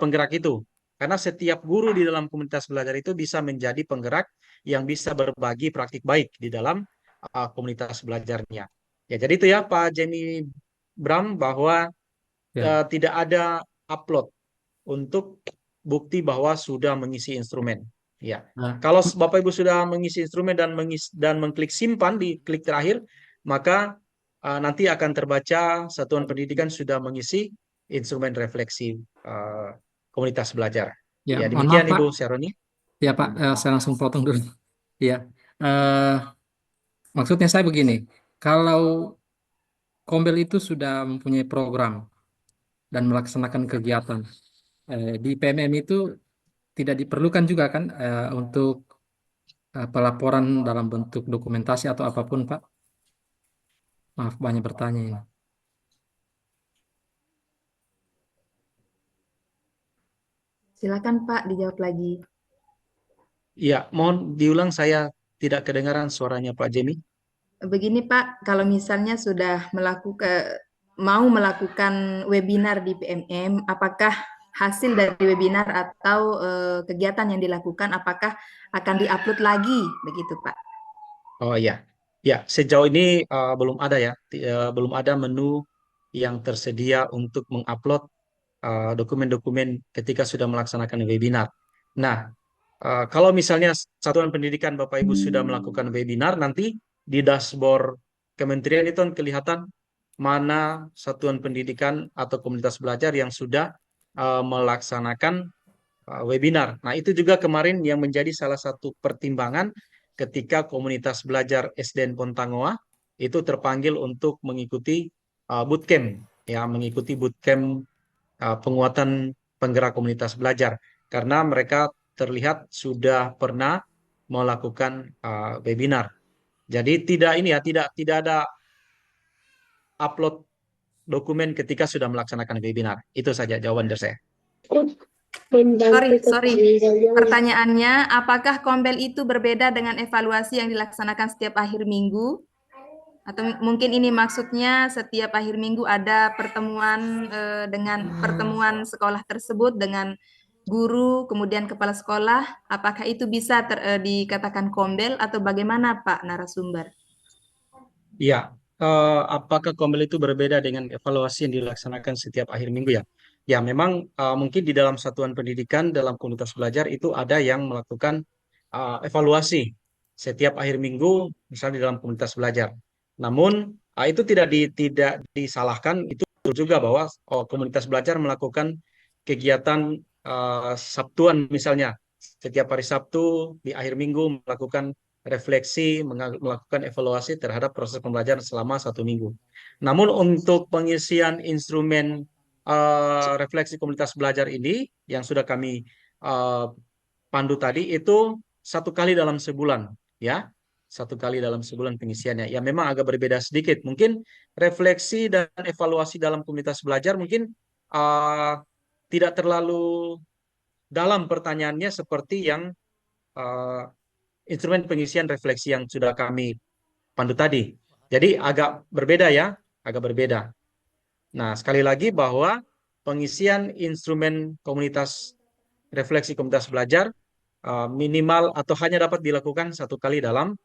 penggerak itu, karena setiap guru di dalam komunitas belajar itu bisa menjadi penggerak yang bisa berbagi praktik baik di dalam komunitas belajarnya. Ya, jadi itu ya Pak Jenny Bram, bahwa tidak ada upload untuk bukti bahwa sudah mengisi instrumen. Ya, kalau Bapak Ibu sudah mengisi instrumen dan mengklik simpan di klik terakhir, maka nanti akan terbaca satuan pendidikan sudah mengisi instrumen refleksi komunitas belajar. Ya, demikian Ibu Syahroni. Ya Pak, saya langsung potong dulu. Ya, maksudnya saya begini, kalau Kombel itu sudah mempunyai program dan melaksanakan kegiatan, di PMM itu tidak diperlukan juga kan untuk pelaporan dalam bentuk dokumentasi atau apapun, Pak? Maaf, banyak bertanya ini. Silakan Pak, dijawab lagi. Ya, mohon diulang, saya tidak kedengaran suaranya Pak Jemi. Begini Pak, kalau misalnya sudah mau melakukan webinar di PMM, apakah hasil dari webinar atau kegiatan yang dilakukan, apakah akan diupload lagi, begitu Pak? Oh iya, ya sejauh ini belum ada ya, belum ada menu yang tersedia untuk mengupload dokumen-dokumen ketika sudah melaksanakan webinar. Nah, kalau misalnya satuan pendidikan Bapak Ibu sudah melakukan webinar, nanti di dashboard kementerian itu kan kelihatan mana satuan pendidikan atau komunitas belajar yang sudah melaksanakan webinar. Nah, itu juga kemarin yang menjadi salah satu pertimbangan ketika komunitas belajar SDN Pontangoa itu terpanggil untuk mengikuti bootcamp, ya, mengikuti bootcamp penguatan penggerak komunitas belajar, karena mereka terlihat sudah pernah melakukan webinar. Jadi tidak ada upload dokumen ketika sudah melaksanakan webinar. Itu saja jawaban dari saya. Sorry. Pertanyaannya, apakah Kombel itu berbeda dengan evaluasi yang dilaksanakan setiap akhir minggu? Atau mungkin ini maksudnya setiap akhir minggu ada pertemuan dengan pertemuan sekolah tersebut dengan guru, kemudian kepala sekolah. Apakah itu bisa dikatakan Kombel atau bagaimana Pak narasumber? Ya, apakah Kombel itu berbeda dengan evaluasi yang dilaksanakan setiap akhir minggu ya? Ya, memang mungkin di dalam satuan pendidikan, dalam komunitas belajar itu ada yang melakukan evaluasi setiap akhir minggu, misalnya di dalam komunitas belajar. Namun itu tidak disalahkan, itu betul juga bahwa komunitas belajar melakukan kegiatan Sabtuan misalnya, setiap hari Sabtu di akhir minggu melakukan refleksi, melakukan evaluasi terhadap proses pembelajaran selama 1 minggu. Namun untuk pengisian instrumen refleksi komunitas belajar ini yang sudah kami pandu tadi itu 1 kali dalam sebulan, ya, 1 kali dalam sebulan pengisiannya. Ya memang agak berbeda sedikit. Mungkin refleksi dan evaluasi dalam komunitas belajar mungkin tidak terlalu dalam pertanyaannya seperti yang instrumen pengisian refleksi yang sudah kami pandu tadi. Jadi agak berbeda ya, agak berbeda. Nah, sekali lagi bahwa pengisian instrumen komunitas refleksi komunitas belajar minimal atau hanya dapat dilakukan 1 kali dalam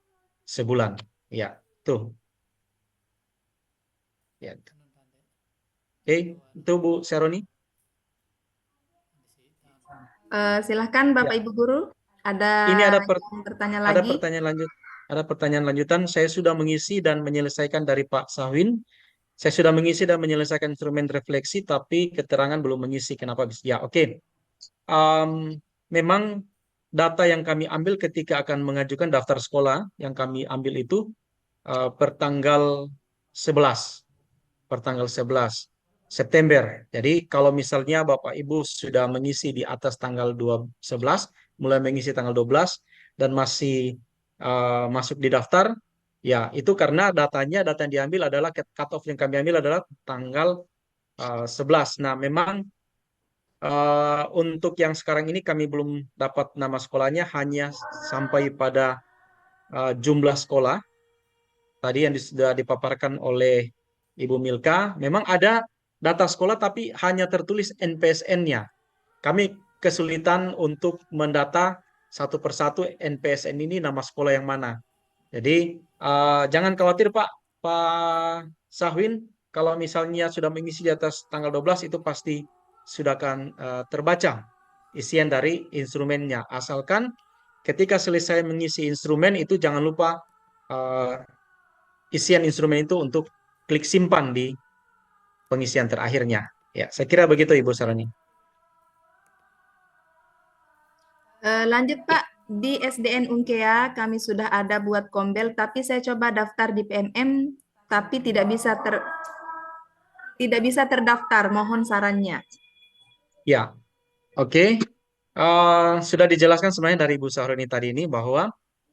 sebulan. Ya, tuh. Ya. Oke, itu Bu Seroni. Silahkan Bapak Ibu Guru. Ini ada yang bertanya lagi? Ada pertanyaan lanjutan. Saya sudah mengisi dan menyelesaikan dari Pak Sahwin. Saya sudah mengisi dan menyelesaikan instrumen refleksi, tapi keterangan belum mengisi. Kenapa bisa? Ya, oke. Memang data yang kami ambil ketika akan mengajukan daftar sekolah yang kami ambil itu pertanggal 11 September. Jadi kalau misalnya Bapak Ibu sudah mengisi di atas tanggal 11, mulai mengisi tanggal 12 dan masih masuk di daftar, ya itu karena data yang diambil adalah cut-off yang kami ambil adalah tanggal 11. Nah, memang untuk yang sekarang ini kami belum dapat nama sekolahnya, hanya sampai pada jumlah sekolah tadi yang sudah dipaparkan oleh Ibu Milka. Memang ada data sekolah tapi hanya tertulis NPSN-nya. Kami kesulitan untuk mendata satu persatu NPSN ini nama sekolah yang mana. Jadi jangan khawatir Pak Sahwin, kalau misalnya sudah mengisi di atas tanggal 12 itu pasti sudah akan terbaca isian dari instrumennya. Asalkan ketika selesai mengisi instrumen itu jangan lupa isian instrumen itu untuk klik simpan di pengisian terakhirnya. Ya, saya kira begitu Ibu Sarani. Lanjut Pak, di SDN Unkea kami sudah ada buat Kombel, tapi saya coba daftar di PMM, tapi tidak bisa terdaftar. Mohon sarannya. Ya, oke. Sudah dijelaskan sebenarnya dari Ibu Sahroni tadi ini bahwa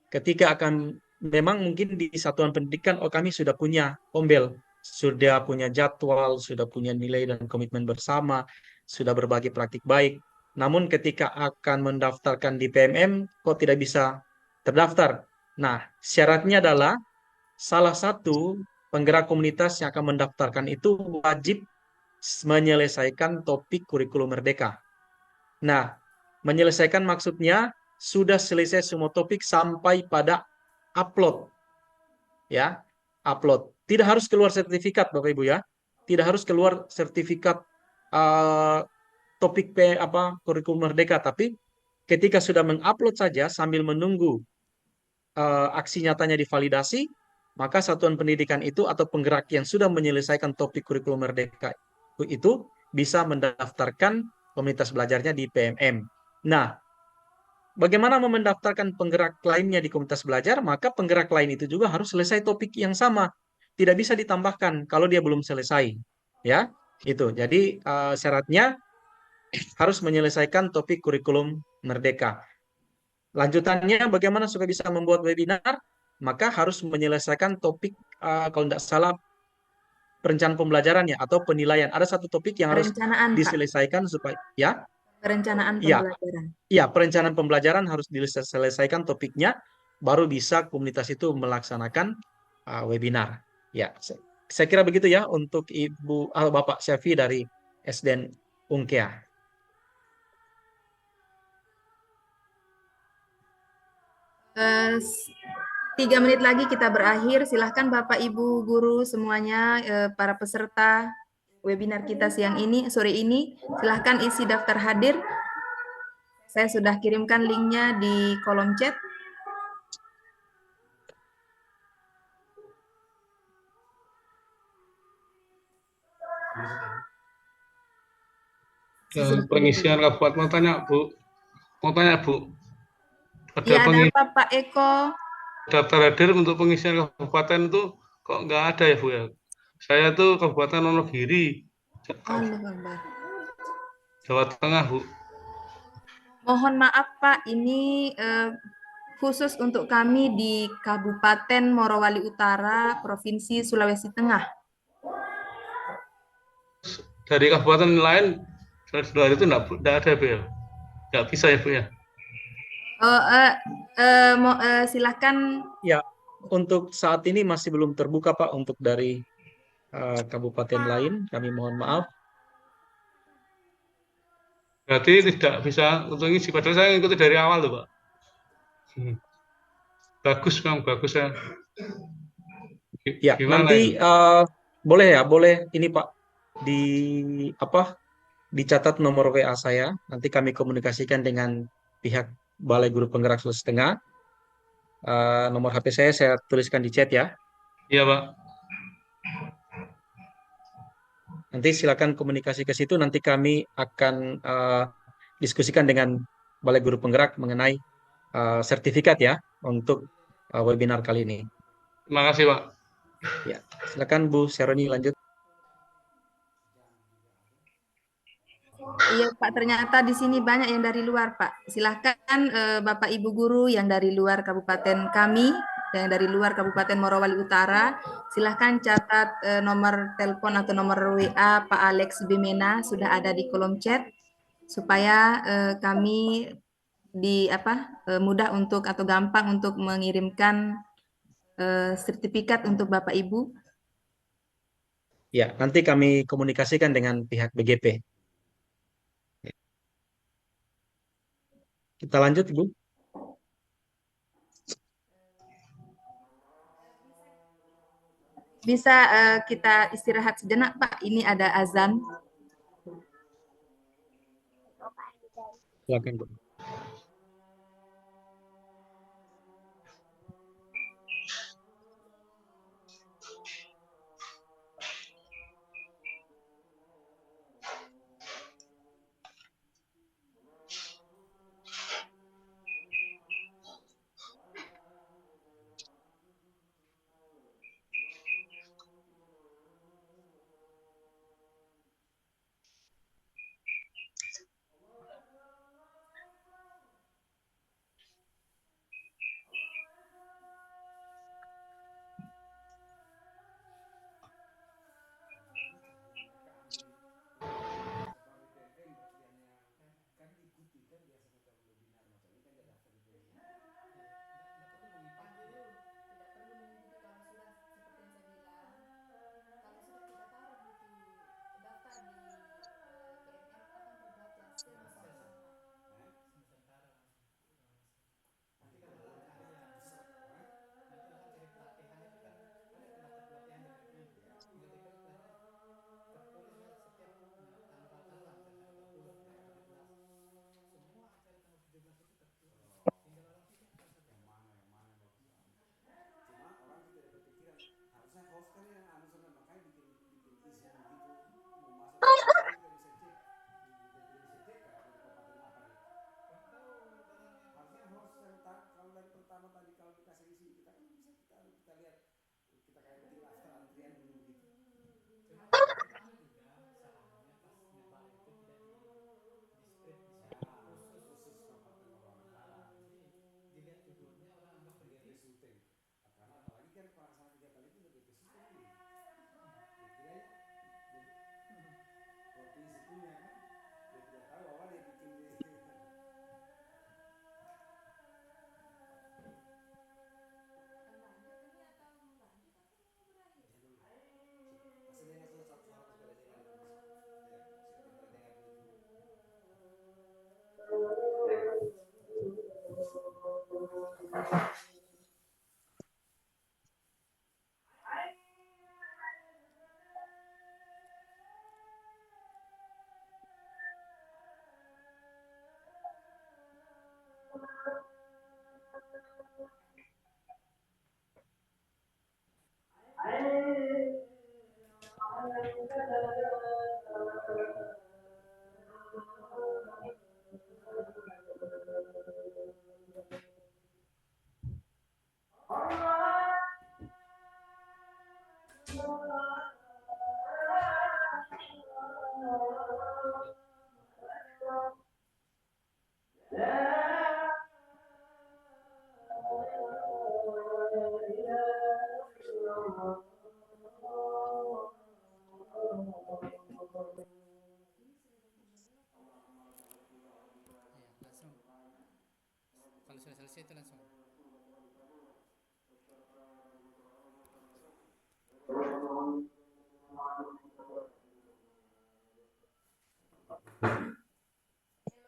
ketika akan memang mungkin di satuan pendidikan kami sudah punya Kombel, sudah punya jadwal, sudah punya nilai dan komitmen bersama, sudah berbagi praktik baik. namun ketika akan mendaftarkan di PMM kok tidak bisa terdaftar. Nah, syaratnya adalah salah satu penggerak komunitas yang akan mendaftarkan itu wajib menyelesaikan topik kurikulum merdeka. Nah, menyelesaikan maksudnya sudah selesai semua topik sampai pada upload. Ya, upload. Tidak harus keluar sertifikat Bapak Ibu ya. Tidak harus keluar sertifikat topik kurikulum merdeka, tapi ketika sudah mengupload saja sambil menunggu aksi nyatanya divalidasi, maka satuan pendidikan itu atau penggerak yang sudah menyelesaikan topik kurikulum merdeka itu bisa mendaftarkan komunitas belajarnya di PMM. Nah, bagaimana mendaftarkan penggerak lainnya di komunitas belajar? Maka penggerak lain itu juga harus selesai topik yang sama. Tidak bisa ditambahkan kalau dia belum selesai. Ya, itu. Jadi syaratnya harus menyelesaikan topik kurikulum merdeka. Lanjutannya bagaimana supaya bisa membuat webinar? Maka harus menyelesaikan topik kalau tidak salah perencanaan pembelajarannya atau penilaian. Ada satu topik yang harus Perencanaan, Pak. diselesaikan supaya ya. Perencanaan Ya, pembelajaran. ya, perencanaan pembelajaran harus diselesaikan topiknya, baru bisa komunitas itu melaksanakan webinar. Ya, saya kira begitu ya untuk Bapak Syafi dari SDN Ungkea. 3 menit lagi kita berakhir. Silahkan Bapak Ibu guru semuanya, para peserta webinar kita sore ini, silahkan isi daftar hadir. Saya sudah kirimkan linknya di kolom chat. Pengisian kabupaten mau tanya Bu, Iya, ada apa Pak Eko? daftar hadir untuk pengisian kabupaten itu kok nggak ada ya Bu ya? Saya tuh Kabupaten Wonogiri, Jawa Tengah Bu. Mohon maaf Pak, ini khusus untuk kami di Kabupaten Morowali Utara, Provinsi Sulawesi Tengah. Dari kabupaten lain, saudara itu nggak ada Bu ya? Nggak bisa ya Bu ya? Silakan. Ya, untuk saat ini masih belum terbuka Pak untuk dari kabupaten lain. Kami mohon maaf. Berarti tidak bisa untuk ngisi. Padahal saya ngikuti dari awal tuh Pak. Bagus Bang, bagus ya. Ya, Gimana nanti boleh ya, boleh ini Pak dicatat nomor WA saya. Nanti kami komunikasikan dengan pihak Balai Guru Penggerak Sulawesi Tengah. Nomor HP saya tuliskan di chat ya. Iya Pak. Nanti silakan komunikasi ke situ. Nanti kami akan diskusikan dengan Balai Guru Penggerak mengenai sertifikat ya untuk webinar kali ini. Terima kasih Pak. Ya, silakan Bu Sheroni lanjut. Iya Pak, ternyata di sini banyak yang dari luar Pak. Silahkan Bapak Ibu guru yang dari luar kabupaten kami, yang dari luar Kabupaten Morowali Utara, silahkan catat nomor telepon atau nomor WA Pak Alex Bimena sudah ada di kolom chat supaya kami mudah untuk atau gampang untuk mengirimkan sertifikat untuk Bapak Ibu. Ya, nanti kami komunikasikan dengan pihak BGP. Kita lanjut, Bu. Bisa kita istirahat sejenak, Pak. Ini ada azan. Silakan, Bu. Langsung. Kalau sudah selesai itu langsung.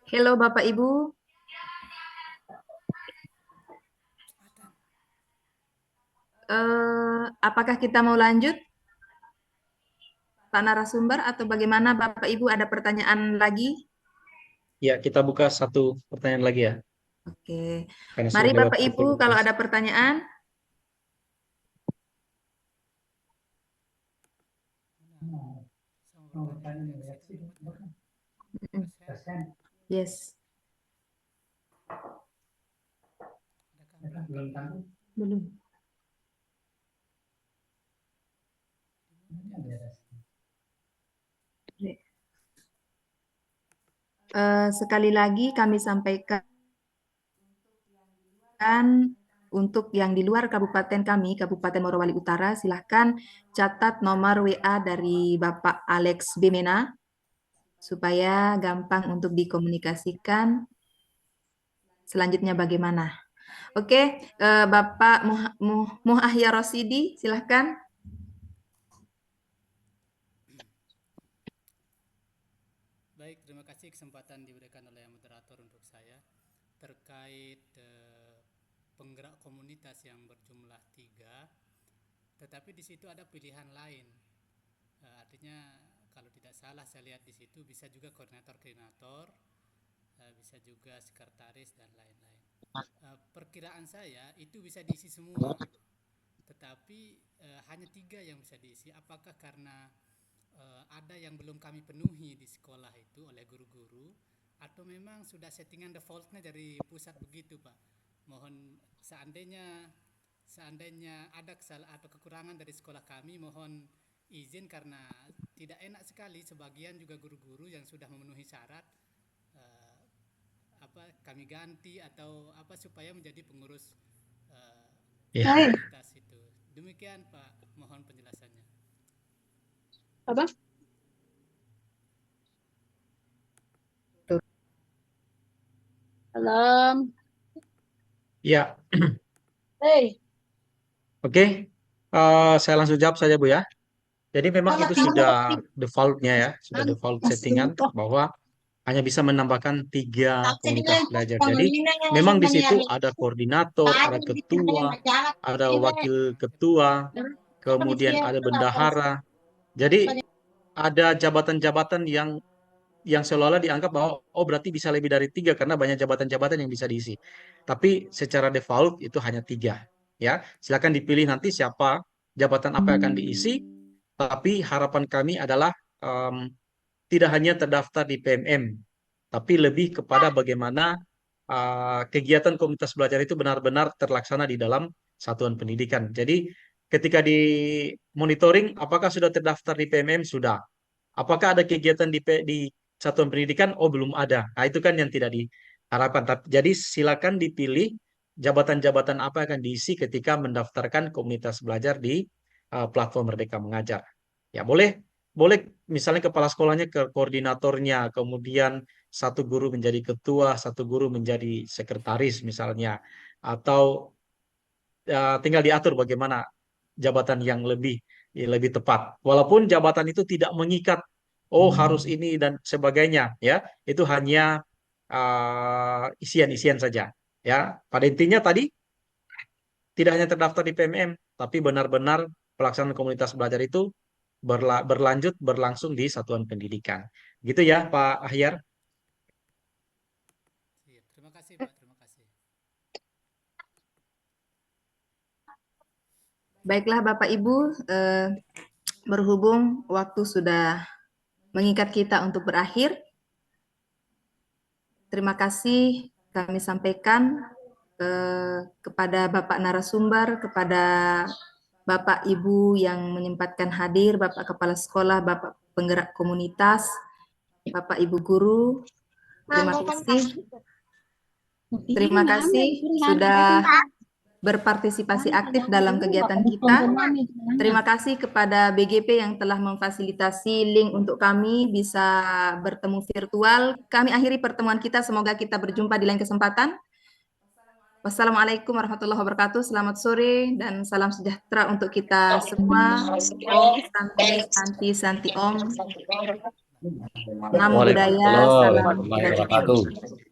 Halo Bapak Ibu. Apakah kita mau lanjut? Pak narasumber atau bagaimana Bapak Ibu, ada pertanyaan lagi? Ya, kita buka satu pertanyaan lagi ya. Oke. Karena Mari sudah lewat Bapak pukul Ibu kalau 12. ada pertanyaan. Yes. Belum. Sekali lagi kami sampaikan untuk yang di luar kabupaten kami, Kabupaten Morowali Utara, silahkan catat nomor WA dari Bapak Alex Bimena supaya gampang untuk dikomunikasikan selanjutnya bagaimana. Oke, Bapak Muhahya Rosidi, silahkan. Baik, terima kasih kesempatan diberikan oleh moderator untuk saya terkait penggerak komunitas yang berjumlah 3, tetapi di situ ada pilihan lain. Artinya kalau tidak salah saya lihat di situ bisa juga koordinator-koordinator, bisa juga sekretaris dan lain-lain. Perkiraan saya itu bisa diisi semua, tetapi hanya 3 yang bisa diisi. Apakah karena ada yang belum kami penuhi di sekolah itu oleh guru-guru, atau memang sudah settingan defaultnya dari pusat begitu, Pak? Mohon seandainya ada kesalahan atau kekurangan dari sekolah kami, mohon izin karena tidak enak sekali sebagian juga guru-guru yang sudah memenuhi syarat kami ganti atau supaya menjadi pengurus komunitas itu. Demikian Pak, mohon penjelasannya. Apa? Salam. Ya. Hey. Oke. Saya langsung jawab saja Bu ya. Jadi memang itu sudah defaultnya ya, sudah default settingan bahwa hanya bisa menambahkan 3 komunitas belajar. Jadi memang di situ ada koordinator, ada ketua, ada wakil ketua, kemudian ada bendahara. Jadi ada jabatan-jabatan yang seolah-olah dianggap bahwa berarti bisa lebih dari 3 karena banyak jabatan-jabatan yang bisa diisi. Tapi secara default itu hanya 3 ya. Silakan dipilih nanti siapa jabatan apa yang akan diisi. Tapi harapan kami adalah tidak hanya terdaftar di PMM, tapi lebih kepada bagaimana kegiatan komunitas belajar itu benar-benar terlaksana di dalam satuan pendidikan. Jadi ketika di monitoring, apakah sudah terdaftar di PMM? Sudah. Apakah ada kegiatan di satuan pendidikan? Oh, belum ada. Nah, itu kan yang tidak diharapkan. Jadi silakan dipilih jabatan-jabatan apa yang akan diisi ketika mendaftarkan komunitas belajar di platform Merdeka Mengajar. Ya, boleh boleh misalnya kepala sekolahnya ke koordinatornya, kemudian satu guru menjadi ketua, satu guru menjadi sekretaris misalnya, atau tinggal diatur bagaimana jabatan yang lebih tepat. Walaupun jabatan itu tidak mengikat, oh harus ini dan sebagainya, ya, itu hanya isian-isian saja, ya. Pada intinya tadi tidak hanya terdaftar di PMM, tapi benar-benar pelaksanaan komunitas belajar itu berlangsung di satuan pendidikan. Gitu ya, Pak Ahyar. Iya, terima kasih Pak, terima kasih. Baiklah Bapak Ibu, berhubung waktu sudah mengikat kita untuk berakhir, terima kasih kami sampaikan kepada Bapak narasumber, kepada Bapak Ibu yang menyempatkan hadir, Bapak Kepala Sekolah, Bapak Penggerak Komunitas, Bapak Ibu Guru, terima kasih. Terima kasih sudah berpartisipasi aktif dalam kegiatan kita. Terima kasih kepada BGP yang telah memfasilitasi link untuk kami bisa bertemu virtual. Kami akhiri pertemuan kita, semoga kita berjumpa di lain kesempatan. Wassalamualaikum warahmatullahi wabarakatuh. Selamat sore dan salam sejahtera untuk kita semua. Santi Om. Namo Buddhaya. Salam.